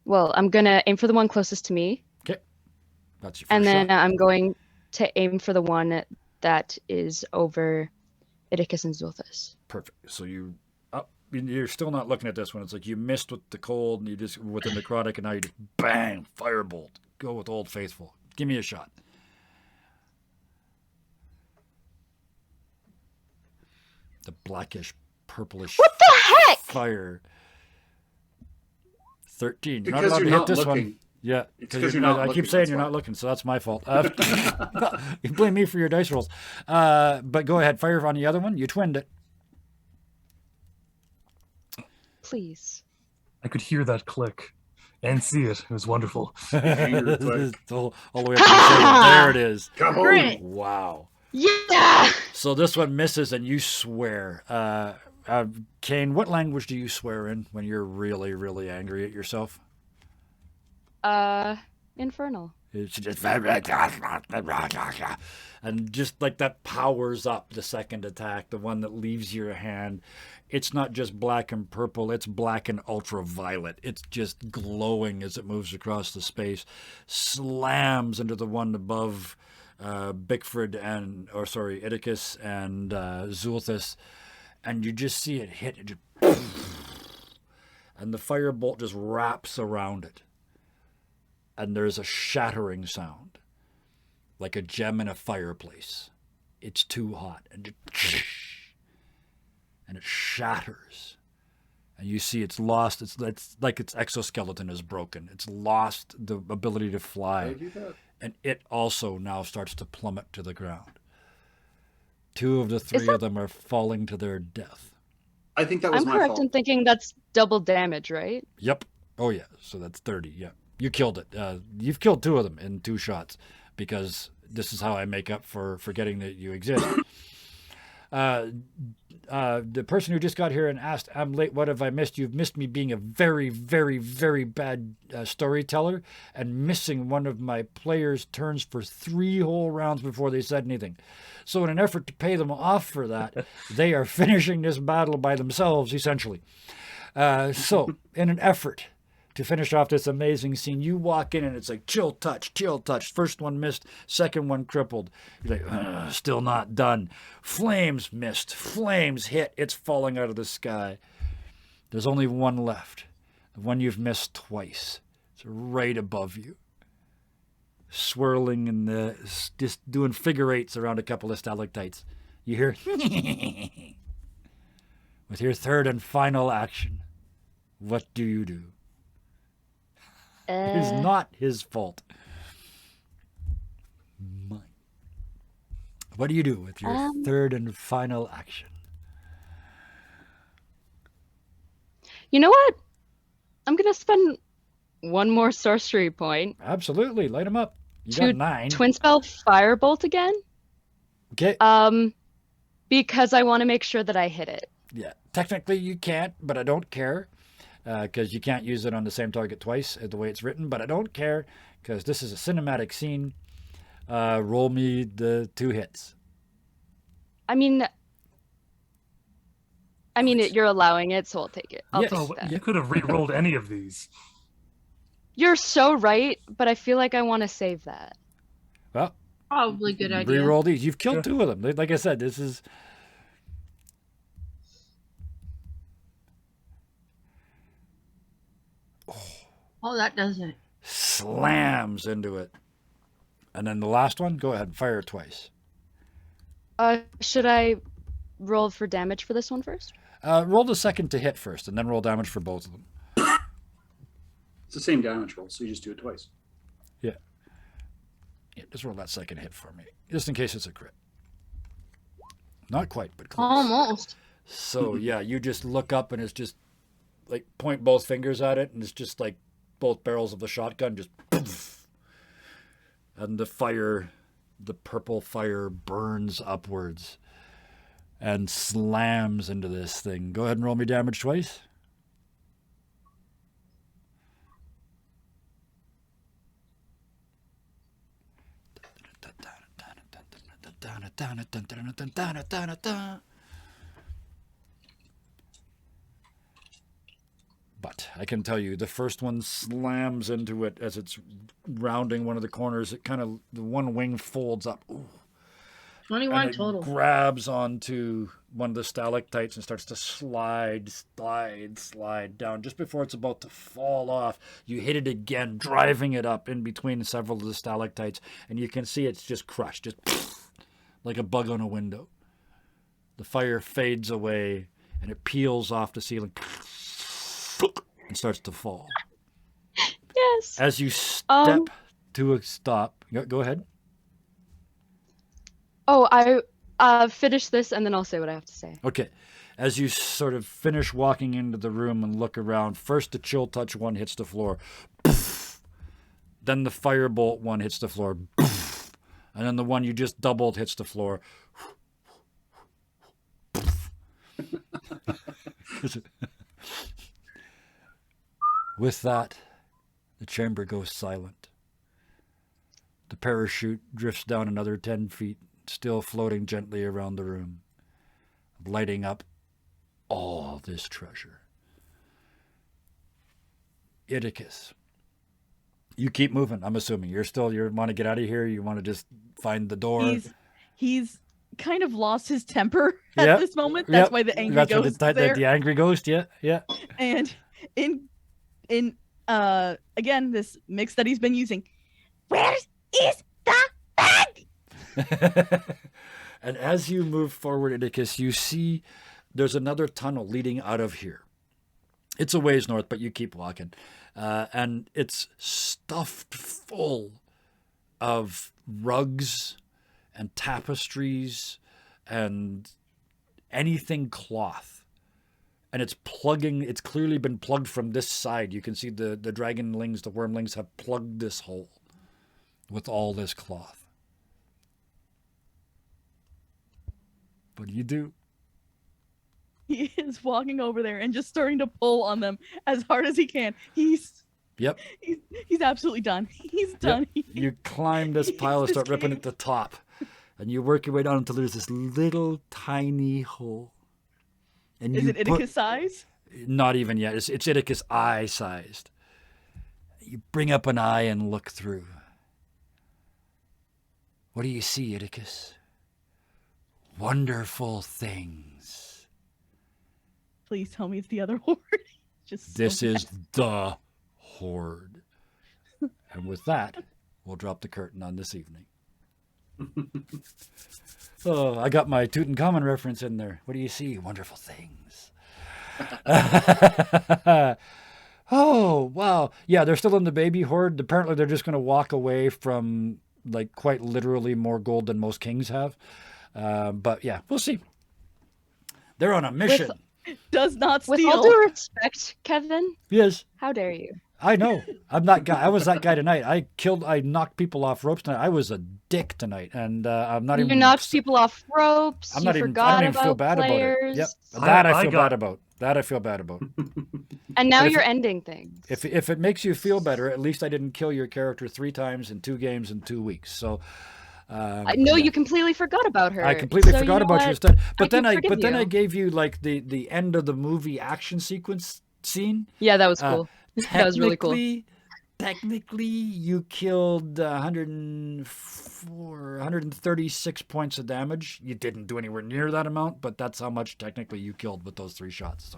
aim for the one closest to me. Okay. That's your first And then shot. I'm going to aim for the one that is over Idicus and Zulthus. Perfect. So you up, you're still not looking at this one. It's like you missed with the cold and you just with the necrotic, and now you just bang, firebolt. Go with Old Faithful. Give me a shot. The blackish, purplish What the heck? fire. 13. You're Because not allowed you're to hit not this looking. one. Yeah, It's 'cause you're not I looking, keep saying that's you're why. not looking, so that's my fault. You blame me for your dice rolls. But go ahead, fire on the other one. You twinned it. Please. I could hear that click and see it. It was wonderful. Anger click. all the way up to the table. There it is. Come Great. on. Wow. Yeah! So this one misses, and you swear. Kane, what language do you swear in when you're really, really angry at yourself? Infernal. It's just and just like that powers up the second attack, the one that leaves your hand. It's not just black and purple, it's black and ultraviolet. It's just glowing as it moves across the space, slams into the one above Bickford Idicus and Zulthus, and you just see it hit, it just, and the firebolt just wraps around it. And there's a shattering sound, like a gem in a fireplace. It's too hot, and it shatters. And you see it's lost. It's like its exoskeleton is broken. It's lost the ability to Did I fly, do that? and it also now starts to plummet to the ground. 2 of the 3 that- of them are falling to their death. I think that was I'm my correct fault. in thinking that's double damage, right? Yep. Oh yeah. So that's 30. Yeah. You killed it. You've killed 2 of them in 2 shots, because this is how I make up for forgetting that you exist. The person who just got here and asked, I'm late, what have I missed? You've missed me being a very, very, very bad storyteller and missing one of my players' turns for 3 whole rounds before they said anything. So in an effort to pay them off for that, they are finishing this battle by themselves, essentially. So in an effort to finish off this amazing scene, you walk in and it's like chill touch. First one missed, second one crippled. You're like, still not done. Flames missed, flames hit. It's falling out of the sky. There's only one left, the one you've missed twice. It's right above you, swirling in just doing figure eights around a couple of stalactites. You hear, with your third and final action, what do you do? It is not his fault. Mine. What do you do with your third and final action? You know what? I'm gonna spend one more sorcery point Absolutely, light him up. You to got 9. twin spell firebolt again. Okay. Because I want to make sure that I hit it. Yeah. Technically you can't, but I don't care. Because you can't use it on the same target twice, the way it's written. But I don't care, because this is a cinematic scene. Roll me the 2 hits. I mean, you're allowing it, so I'll take it. I'll Yes. take Oh, that. you could have re-rolled any of these. You're so right, but I feel like I want to save that. Well, Probably good idea. re-roll these. You've killed Yeah. 2 of them. Like I said, this is... Oh, that does it. slams into it. And then the last one, go ahead and fire it twice. Should I roll for damage for this one first? Roll the second to hit first, and then roll damage for both of them. It's the same damage roll, so you just do it twice. Yeah, just roll that second hit for me, just in case it's a crit. Not quite, but close. Almost. So yeah, you just look up and it's just like point both fingers at it, and it's just like both barrels of the shotgun just poof, and the fire, the purple fire burns upwards and slams into this thing. Go ahead and roll me damage twice. But I can tell you, the first one slams into it as it's rounding one of the corners. It kind of, the one wing folds up. Ooh. 21 and it total. grabs onto one of the stalactites and starts to slide down. Just before it's about to fall off, you hit it again, driving it up in between several of the stalactites, and you can see it's just crushed, just like a bug on a window. The fire fades away, and it peels off the ceiling and starts to fall. Yes. As you step to a stop, go ahead. Oh, I finish this and then I'll say what I have to say. Okay. As you sort of finish walking into the room and look around, first the chill touch one hits the floor. Then the firebolt one hits the floor. And then the one you just doubled hits the floor. With that, the chamber goes silent. The parachute drifts down another 10 feet, still floating gently around the room, lighting up all this treasure. Iticus, you keep moving, I'm assuming. You want to get out of here? You want to just find the door? He's kind of lost his temper at this moment. That's why the angry ghost is there. The angry ghost, yeah. And in again, this mix that he's been using. Where is the bag? And as you move forward, Iticus, you see there's another tunnel leading out of here. It's a ways north, but you keep walking. And it's stuffed full of rugs and tapestries and anything cloth. And it's clearly been plugged from this side. You can see the dragonlings, the wormlings have plugged this hole with all this cloth. What do you do? He is walking over there and just starting to pull on them as hard as he can. He's absolutely done. He's done. Yep. You climb this pile and start ripping at the top. And you work your way down until there's this little tiny hole. And is it Iticus size? Not even yet. It's Iticus eye sized. You bring up an eye and look through. What do you see, Iticus? Wonderful things. Please tell me it's the other horde. This is the horde. And with that, we'll drop the curtain on this evening. Oh, I got my Tutankhamun reference in there. What do you see? Wonderful things. Oh, wow. Yeah, they're still in the baby horde. Apparently, they're just going to walk away from, like, quite literally more gold than most kings have. But yeah, we'll see. They're on a mission. Does not steal. With all due respect, Kevin. Yes. How dare you? I know. I'm that guy. I was that guy tonight. I knocked people off ropes tonight. I was a dick tonight, and I'm not even. You knocked people off ropes. I'm not you even. forgot I don't even feel bad players. about it. Yep. That I feel bad about. That I feel bad about. And now you're ending things. If it makes you feel better, at least I didn't kill your character 3 times in 2 games in 2 weeks. So. I know you completely forgot about her. I completely forgot about you instead. But then I gave you like the end of the movie action sequence scene. Yeah, that was cool. That was really cool. Technically, you killed 136 points of damage. You didn't do anywhere near that amount, but that's how much technically you killed with those 3 shots.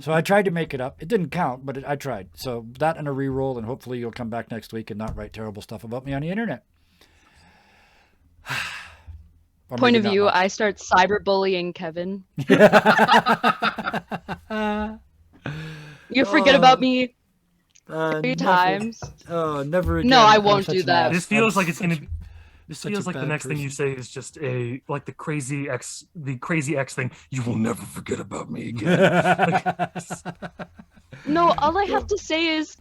So I tried to make it up. It didn't count, but I tried. So that and a reroll, and hopefully you'll come back next week and not write terrible stuff about me on the internet. Point of view, I start cyberbullying Kevin. You forget about me 3 times. Oh, never again. No, I won't do that. This feels like it's gonna. This feels like the next thing you say is just like the crazy X thing. You will never forget about me again. No, all I have to say is,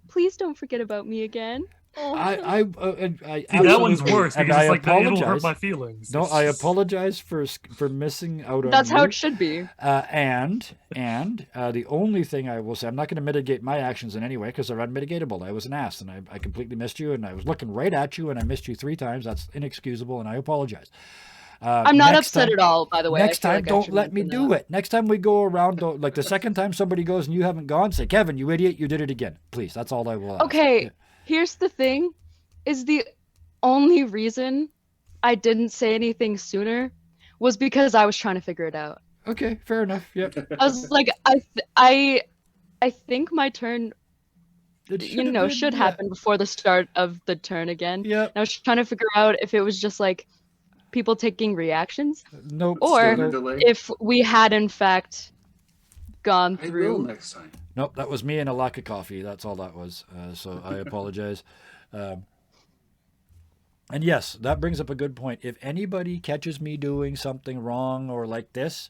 please don't forget about me again. I See, that one's worse because it's like it'll hurt my feelings. No, I apologize for missing out on. That's how it should be. And the only thing I will say, I'm not going to mitigate my actions in any way because they're unmitigatable. I was an ass, and I completely missed you, and I was looking right at you, and I missed you 3 times. That's inexcusable, and I apologize. I'm not upset at all, by the way. Next time, don't let me do it. Next time we go around, like the second time somebody goes and you haven't gone, say, Kevin, you idiot, you did it again. Please, that's all I will ask. Okay. Yeah. Here's the thing, is the only reason I didn't say anything sooner was because I was trying to figure it out. Okay, fair enough. Yep. I was like, I think my turn, It should have been, should yeah. happen before the start of the turn again. Yep. And I was trying to figure out if it was just like people taking reactions, Nope. or Still in a nope. delay. if we had in fact gone I will through. next time. Nope, that was me and a lack of coffee. That's all that was. So I apologize. And yes, that brings up a good point. If anybody catches me doing something wrong or like this,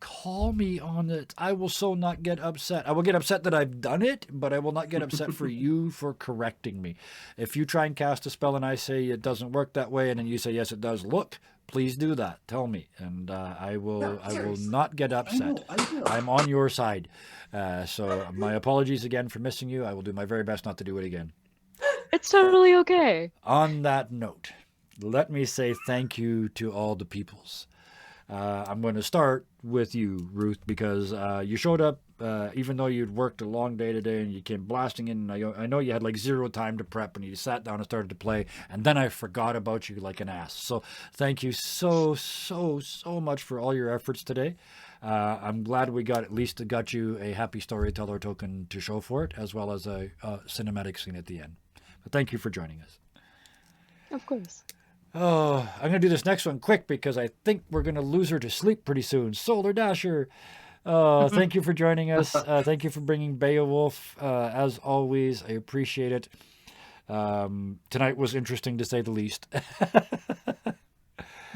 call me on it. I will so not get upset. I will get upset that I've done it, but I will not get upset for you for correcting me. If you try and cast a spell and I say it doesn't work that way, and then you say yes it does, look, please do that. Tell me, and I will not get upset. I will. I'm on your side. So my apologies again for missing you. I will do my very best not to do it again. It's totally okay. On that note, let me say thank you to all the peoples. I'm going to start with you, Ruth, because you showed up even though you'd worked a long day today and you came blasting in. And I know you had like zero time to prep and you sat down and started to play, and then I forgot about you like an ass. So thank you so much for all your efforts today. I'm glad we got you a happy storyteller token to show for it, as well as a cinematic scene at the end. But thank you for joining us. Of course. Oh, I'm going to do this next one quick because I think we're going to lose her to sleep pretty soon. Solar Dasher, thank you for joining us. Thank you for bringing Beowulf. As always, I appreciate it. Tonight was interesting to say the least.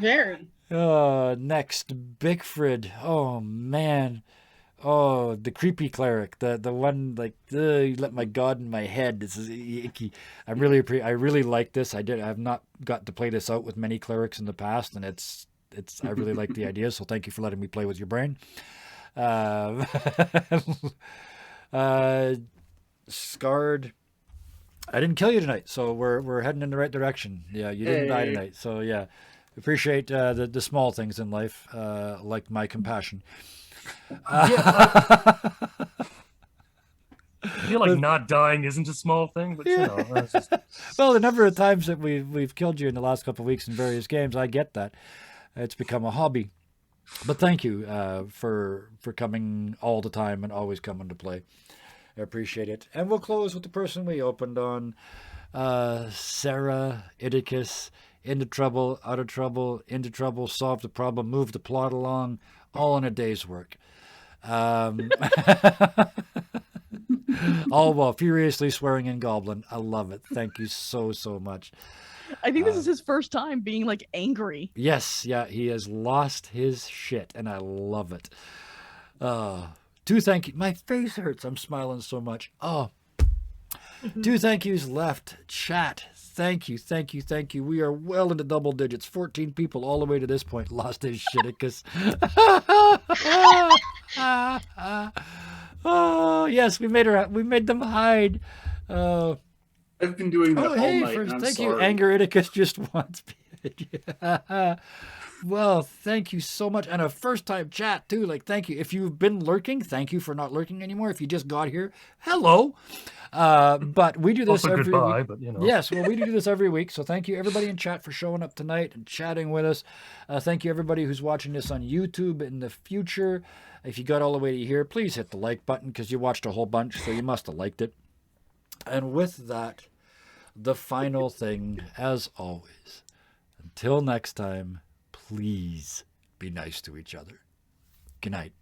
Very. Next, Bigfrid. Oh, man. Oh, the creepy cleric, the one like you let my god in my head. This is icky. I really like this. I've not got to play this out with many clerics in the past, and it's I really like the idea. So thank you for letting me play with your brain. Scarred. I didn't kill you tonight, so we're heading in the right direction. Yeah, you didn't die tonight, so yeah, appreciate the small things in life, like my compassion. I feel like not dying isn't a small thing, but that's just... Well, the number of times that we've killed you in the last couple of weeks in various games, I get that. It's become a hobby. But thank you for coming all the time and always coming to play. I appreciate it. And we'll close with the person we opened on, Sarah Idicus. Into trouble, out of trouble, into trouble, solve the problem, move the plot along, all in a day's work. All while furiously swearing in Goblin. I love it. Thank you so much. I think this is his first time being like angry. Yes, yeah, he has lost his shit, and I love it. Two thank you. My face hurts. I'm smiling so much. Oh, two thank yous left. Chat. Thank you. We are well into double digits. 14 people all the way to this point lost his shit because. Oh yes, we made them hide. I've been doing that all night. First, I'm thank sorry. you, Anger Idicus just once. Well, thank you so much, and a first-time chat too. Like, thank you. If you've been lurking, thank you for not lurking anymore. If you just got here, hello. But we do this Also every goodbye, week. but Yes, well, we do this every week. So thank you everybody in chat for showing up tonight and chatting with us. Thank you everybody who's watching this on YouTube in the future. If you got all the way to here, please hit the like button because you watched a whole bunch, so you must have liked it. And with that, the final thing, as always, until next time, please be nice to each other. Good night.